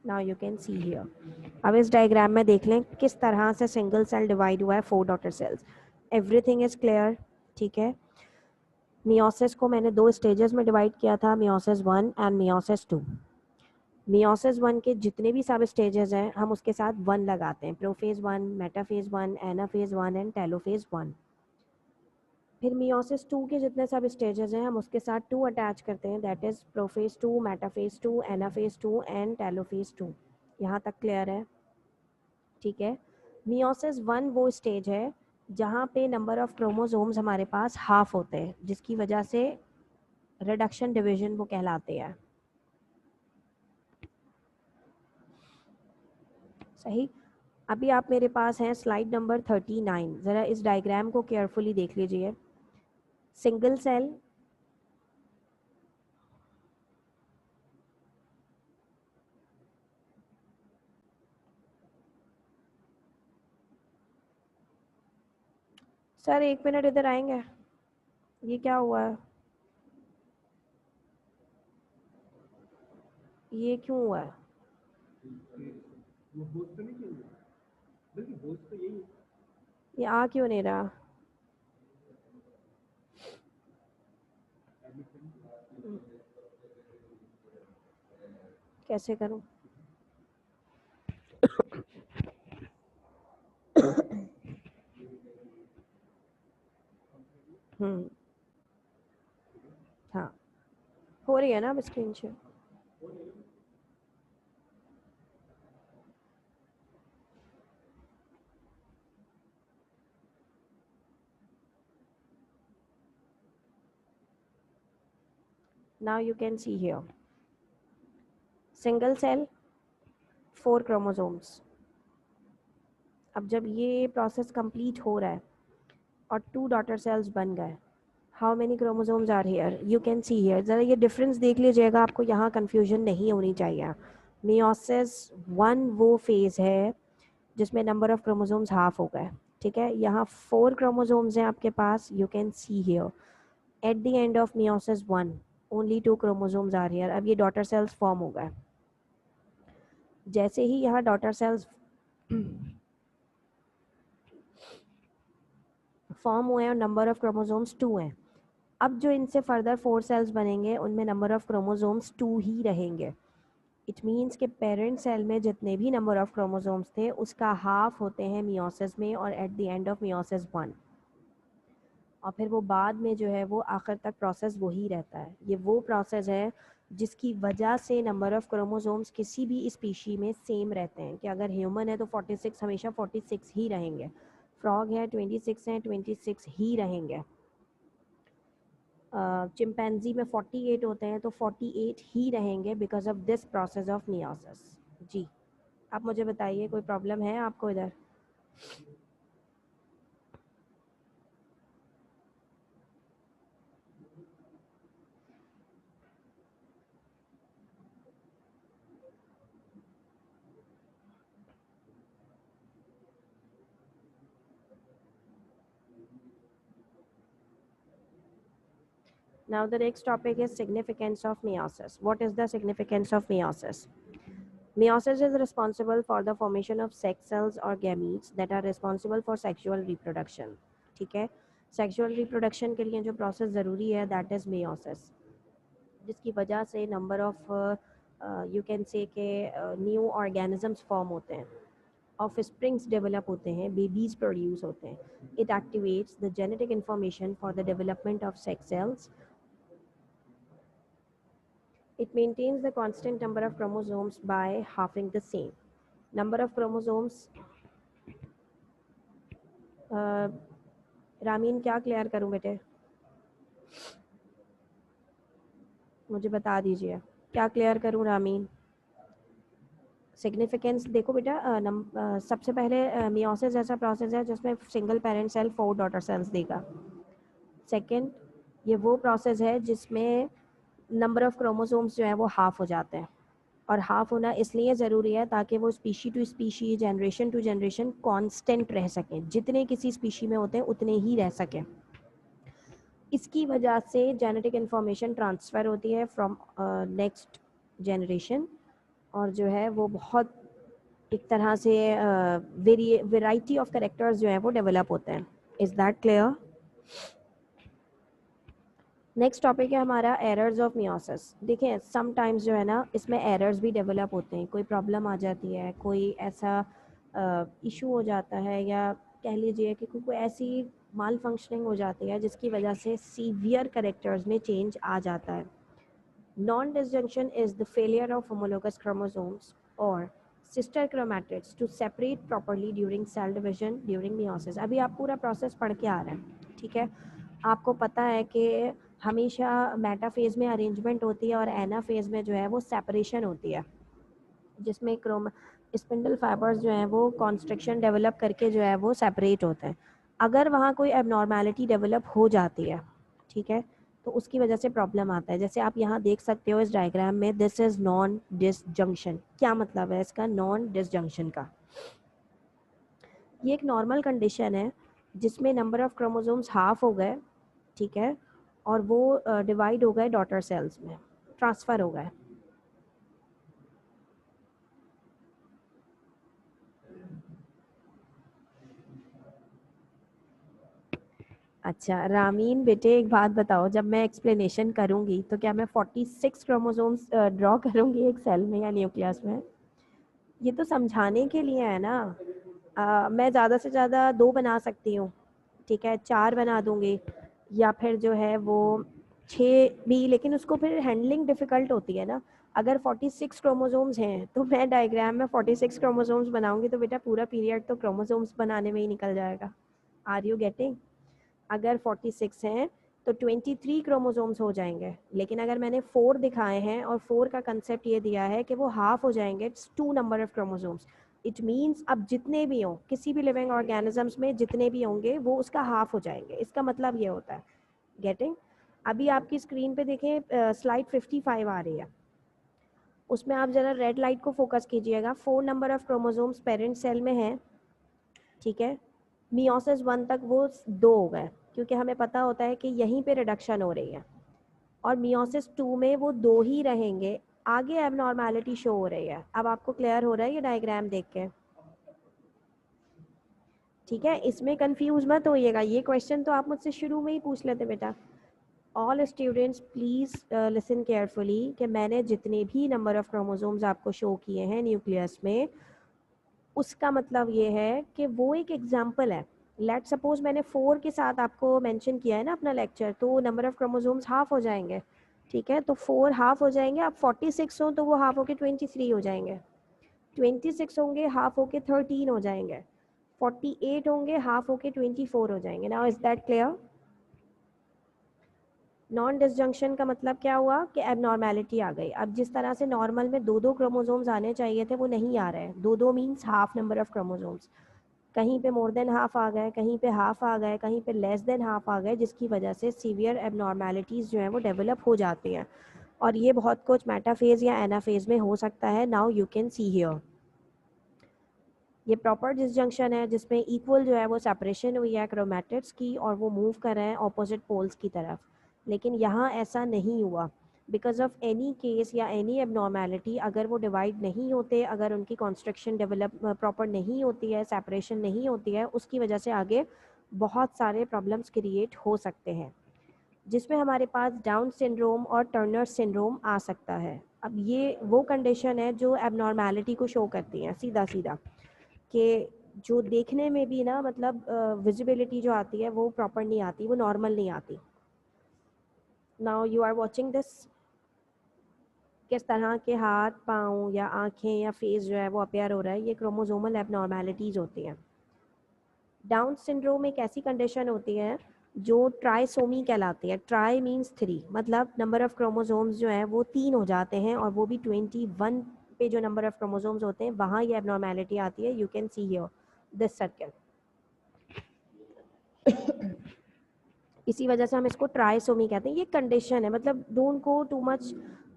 Now you can see here. अब इस डायग्राम में देख लें किस तरह से सिंगल सेल डिवाइड हुआ है 4 daughter sales. Everything is clear, ठीक है. मियोसिस को मैंने 2 स्टेजेस में डिवाइड किया था, मियोसिस 1 एंड मियोसिस 2. मियोसिस 1 के जितने भी सब स्टेजेस हैं हम उसके साथ 1 लगाते हैं. Prophase 1, metaphase 1, anaphase 1 and telophase 1. फिर मियोसिस 2 के जितने सब स्टेजेस हैं हम उसके साथ 2 अटैच करते हैं, that is prophase 2, metaphase 2, anaphase 2 and telophase 2. यहाँ तक क्लियर है, ठीक है. मियोसिस 1 वो स्टेज है जहाँ पे नंबर ऑफ क्रोमोसोम्स हमारे पास हाफ होते हैं, जिसकी वजह से रिडक्शन डिवीजन वो कहलाते हैं। सही। अभी आप मेरे पास हैं स्लाइड नंबर 39, ज़रा इस डायग्राम को केयरफुली देख लीजिए। सिंगल सेल, सर 1 मिनट इधर आएंगे, ये क्या हुआ है, ये क्यों हुआ है? ये आ क्यों नहीं रहा? कैसे करूं? हम्म, हाँ, हो रही है ना अब screen share? Now you can see here, single cell, 4 chromosomes. अब जब ये प्रोसेस कंप्लीट हो रहा है और 2 डॉटर सेल्स बन गए, how many chromosomes are here? You can see here, ज़रा ये डिफरेंस देख लीजिएगा, आपको यहाँ कन्फ्यूजन नहीं होनी चाहिए। मियोसिस 1 वो फेज़ है जिसमें नंबर ऑफ क्रोमोसोम्स हाफ हो गए, ठीक है। यहाँ 4 क्रोमोसोम्स हैं आपके पास, you can see here. At the end of meiosis 1 only 2 chromosomes are here. अब ये डॉटर सेल्स फॉर्म हो गए। जैसे ही यहाँ डॉटर सेल्स फॉर्म हुए हैं और नंबर ऑफ क्रोमोसोम्स 2 हैं, अब जो इनसे फर्दर 4 सेल्स बनेंगे उनमें नंबर ऑफ क्रोमोसोम्स 2 ही रहेंगे। इट मीन्स कि पेरेंट सेल में जितने भी नंबर ऑफ क्रोमोसोम्स थे उसका हाफ होते हैं मियोसिस में और eight the end of meiosis 1, और फिर वो बाद में जो है वो आखिर तक प्रोसेस वही रहता है। ये वो प्रोसेस है जिसकी वजह से नंबर ऑफ क्रोमोसोम्स किसी भी स्पीशी में सेम रहते हैं, कि अगर ह्यूमन है तो 46 हमेशा 46 ही रहेंगे, फ्रॉग है 26 हैं 26 ही रहेंगे, चिंपैंजी में 48 होते हैं तो 48 ही रहेंगे because of this process of meiosis. जी, आप मुझे बताइए कोई प्रॉब्लम है आपको इधर? Now the next topic is significance of meiosis. What is the significance of meiosis? Meiosis is responsible for the formation of sex cells or gametes that are responsible for sexual reproduction. ठीक है, sexual reproduction के लिए जो process ज़रूरी है that is meiosis, जिसकी वजह से number of you can say के न्यू ऑर्गेनिजम्स फॉर्म होते हैं, ऑफ स्प्रिंग्स डेवलप होते हैं, बेबीज प्रोड्यूस होते हैं। It activates the genetic information for the development of sex cells. It maintains the constant number of chromosomes by halving the same. Number of chromosomes, Ramin क्या clear करूं बेटे, मुझे बता दीजिए क्या क्लियर करूं रामीन? सिग्निफिकेंस देखो बेटा, सबसे पहले मियोसिस ऐसा प्रोसेस है जिसमें single parent cell 4 daughter cells देगा। सेकंड, ये वो प्रोसेस है जिसमें नंबर ऑफ क्रोमोसोम्स जो है वो हाफ हो जाते हैं, और हाफ होना इसलिए ज़रूरी है ताकि वो species to species, generation to generation constant रह सकें, जितने किसी स्पीशी में होते हैं उतने ही रह सकें। इसकी वजह से जेनेटिक इन्फॉर्मेशन ट्रांसफ़र होती है फ्रॉम नेक्स्ट जनरेशन, और जो है वो बहुत एक तरह से वेराइटी ऑफ करेक्टर्स जो हैं वो डेवलप होते हैं। Is that clear? Next topic है हमारा एरर्स ऑफ मियोसिस। देखें समटाइम्स जो है ना इसमें एरर्स भी डेवलप होते हैं, कोई प्रॉब्लम आ जाती है, कोई ऐसा इशू हो जाता है, या कह लीजिए कि कोई ऐसी माल फंक्शनिंग हो जाती है जिसकी वजह से सीवियर करेक्टर्स में चेंज आ जाता है। Non disjunction is the failure of homologous chromosomes और sister chromatids to separate properly during cell division during meiosis. अभी आप पूरा प्रोसेस पढ़ के आ रहे हैं, ठीक है। आपको पता है कि हमेशा मेटाफेज में अरेंजमेंट होती है और एनाफेज में जो है वो सेपरेशन होती है, जिसमें स्पिंडल फाइबर्स जो हैं वो कॉन्स्ट्रिक्शन डेवलप करके जो है वो सेपरेट होते हैं। अगर वहाँ कोई एबनॉर्मेलिटी डेवलप हो जाती है, ठीक है, तो उसकी वजह से प्रॉब्लम आता है। जैसे आप यहाँ देख सकते हो इस डायग्राम में, दिस इज नॉन डिसजंक्शन। क्या मतलब है इसका नॉन डिसजंक्शन का? ये एक नॉर्मल कंडीशन है जिसमें नंबर ऑफ क्रोमोसोम्स हाफ हो गए, ठीक है, और वो डिवाइड हो गए डॉटर सेल्स में, ट्रांसफ़र हो गए। अच्छा रामीन बेटे, एक बात बताओ, जब मैं एक्सप्लेनेशन करूँगी तो क्या मैं 46 क्रोमोसोम्स ड्रॉ करूँगी एक सेल में या न्यूक्लियस में? ये तो समझाने के लिए है ना। मैं ज़्यादा से ज़्यादा 2 बना सकती हूँ, ठीक है, 4 बना दूँगी, या फिर जो है वो 6 भी, लेकिन उसको फिर हैंडलिंग डिफ़िकल्ट होती है ना। अगर 46 क्रोमोसोम्स हैं तो मैं डायग्राम में 46 क्रोमोसोम्स बनाऊँगी तो बेटा पूरा पीरियड तो क्रोमोसोम्स बनाने में ही निकल जाएगा। Are you getting? अगर 46 हैं तो 23 क्रोमोसोम्स हो जाएंगे, लेकिन अगर मैंने 4 दिखाए हैं और 4 का कंसेप्ट ये दिया है कि वो हाफ हो जाएंगे, it's 2 number of chromosomes. It means अब जितने भी हों किसी भी लिविंग ऑर्गेनिजम्स में, जितने भी होंगे वो उसका हाफ हो जाएंगे, इसका मतलब ये होता है। गेटिंग? अभी आपकी स्क्रीन पे देखें, स्लाइड 55 आ रही है, उसमें आप ज़रा रेड लाइट को फोकस कीजिएगा। 4 number of chromosomes parent cell में है, ठीक है। मियोसिस 1 तक वो 2 हो गए, क्योंकि हमें पता होता है कि यहीं पे रिडक्शन हो रही है, और मियोसिस 2 में वो 2 ही रहेंगे, आगे एबनॉर्मेलिटी शो हो रही है। अब आपको क्लियर हो रहा है ये डायग्राम देख के? ठीक है, इसमें कंफ्यूज मत होइएगा, ये क्वेश्चन तो आप मुझसे शुरू में ही पूछ लेते बेटा। All students please listen carefully कि मैंने जितने भी नंबर ऑफ क्रोमोसोम्स आपको शो किए हैं न्यूक्लियस में, उसका मतलब ये है कि वो एक एग्जाम्पल है। लेट सपोज मैंने 4 के साथ आपको मेंशन किया है ना अपना लेक्चर, तो नंबर ऑफ क्रोमोसोम्स हाफ हो जाएंगे, ठीक है, तो 4 हाफ हो जाएंगे। अब 46 हो तो वो हाफ होके 23 हो जाएंगे, 26 होंगे हाफ होके 13 हो जाएंगे, 48 होंगे हाफ होके 24 हो जाएंगे। Now is that clear? Non disjunction का मतलब क्या हुआ कि एबनॉर्मेलिटी आ गई। अब जिस तरह से नॉर्मल में 2-2 क्रोमोसोम्स आने चाहिए थे वो नहीं आ रहे हैं। 2-2 means half number of chromosomes, कहीं पे मोर देन हाफ आ गए, कहीं पे हाफ आ गए, कहीं पे लेस देन हाफ आ गए, जिसकी वजह से सीवियर एबनॉर्मेलिटीज़ जो हैं वो डेवलप हो जाती हैं, और ये बहुत कुछ मेटाफेज या एनाफेज में हो सकता है। Now you can see here, ये प्रॉपर डिसजंक्शन है जिसमें इक्वल जो है वो सेपरेशन हुई है क्रोमैटिड्स की, और वो मूव कर रहे हैं ऑपोजिट पोल्स की तरफ। लेकिन यहाँ ऐसा नहीं हुआ बिकॉज ऑफ एनी केस या एनी एबनॉर्मेलिटी। अगर वो डिवाइड नहीं होते, अगर उनकी कॉन्स्ट्रक्शन डेवलप प्रॉपर नहीं होती है, सेपरेशन नहीं होती है, उसकी वजह से आगे बहुत सारे प्रॉब्लम्स क्रिएट हो सकते हैं, जिसमें हमारे पास डाउन सिंड्रोम और टर्नर सिंड्रोम आ सकता है। अब ये वो कंडीशन है जो एबनॉर्मेलिटी को शो करती हैं सीधा सीधा, कि जो देखने में भी ना, मतलब विजिबिलिटी जो आती है वो प्रॉपर नहीं आती, वो नॉर्मल नहीं आती। Now you are watching this, किस तरह के हाथ पाँव या आँखें या फेस जो है वो अपेयर हो रहा है, ये क्रोमोसोमल एबनॉर्मेलिटीज़ होती हैं। डाउन सिंड्रोम एक ऐसी कंडीशन होती है जो ट्राइसोमी कहलाती है। ट्राई मीन्स 3, मतलब नंबर ऑफ क्रोमोसोम्स जो हैं वो 3 हो जाते हैं, और वो भी 21 पे जो नंबर ऑफ क्रोमोसोम्स होते हैं वहाँ ये एबनॉर्मेलिटी आती है। You can see here this circle. इसी वजह से हम इसको ट्राइसोमी कहते हैं। ये कंडीशन है, मतलब don't go too much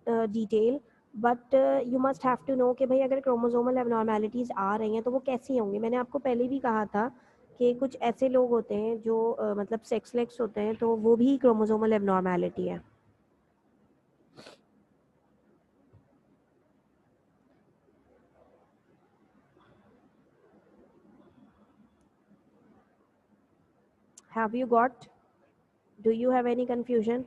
detail, but you must have to know कि भाई अगर क्रोमोसोमल एबनॉर्मेलिटीज़ आ रही हैं तो वो कैसी होंगी। मैंने आपको पहले भी कहा था कि कुछ ऐसे लोग होते हैं जो मतलब सेक्सलेस होते हैं, तो वो भी क्रोमोसोमल एबनॉर्मेलिटी है। Have you got? Do you have any confusion?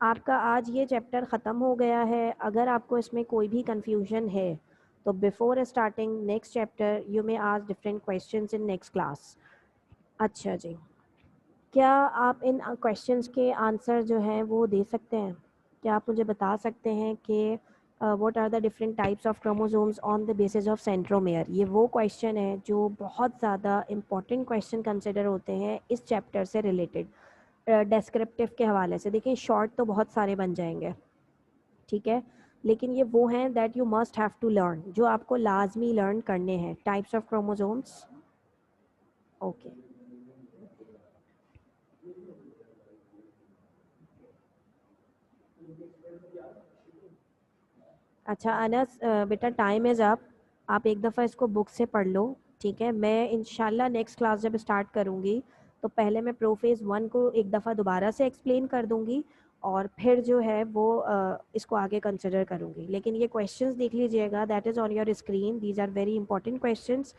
आपका आज ये चैप्टर ख़त्म हो गया है। अगर आपको इसमें कोई भी कन्फ्यूजन है तो before starting next chapter you may ask different questions in next class. अच्छा जी, क्या आप इन क्वेश्चंस के आंसर जो हैं वो दे सकते हैं? क्या आप मुझे बता सकते हैं कि what are the different types of chromosomes on the basis of centromere. ये वो क्वेश्चन है जो बहुत ज़्यादा इंपॉर्टेंट क्वेश्चन कंसिडर होते हैं इस चैप्टर से रिलेटेड, डेस्क्रिप्टिव के हवाले से। देखिए शॉर्ट तो बहुत सारे बन जाएंगे, ठीक है, लेकिन ये वो हैं that you must have to learn, जो आपको लाजमी लर्न करने हैं। Types of chromosomes, okay. अच्छा अनस, बेटा टाइम इज़ अप, आप एक दफ़ा इसको बुक से पढ़ लो, ठीक है। मैं इंशाल्लाह नेक्स्ट क्लास जब स्टार्ट करूँगी तो पहले मैं प्रोफेज़ 1 को एक दफ़ा दोबारा से एक्सप्लेन कर दूँगी और फिर जो है वो इसको आगे कंसिडर करूँगी। लेकिन ये क्वेश्चंस देख लीजिएगा, that is on your screen, these are very important questions.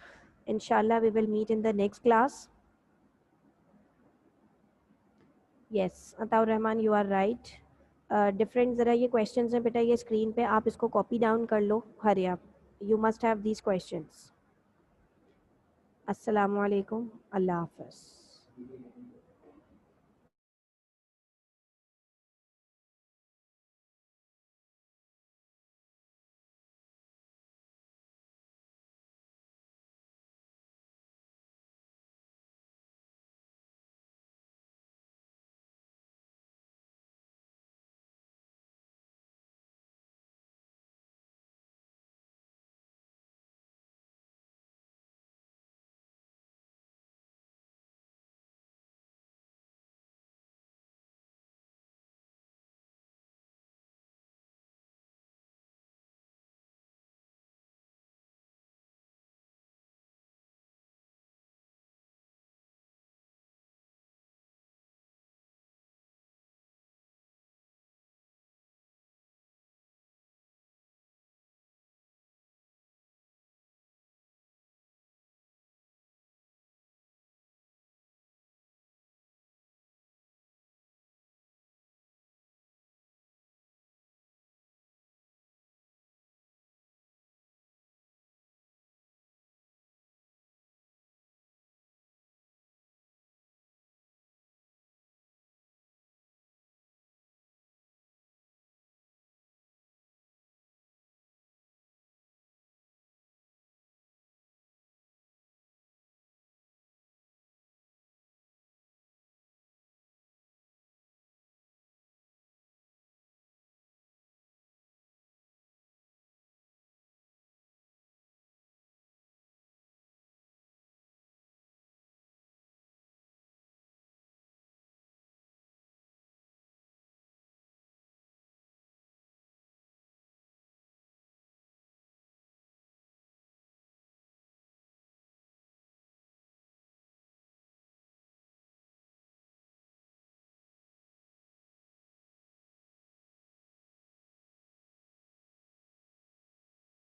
इंशाल्लाह we will meet in the next class. Yes Ataur Rahman, you are right. Different ज़रा ये क्वेश्चंस हैं बेटा, ये स्क्रीन पे आप इसको कॉपी डाउन कर लो, हरी आप, you must have these questions. अस्सलामु अलैकुम, अल्लाह हाफ़िज़।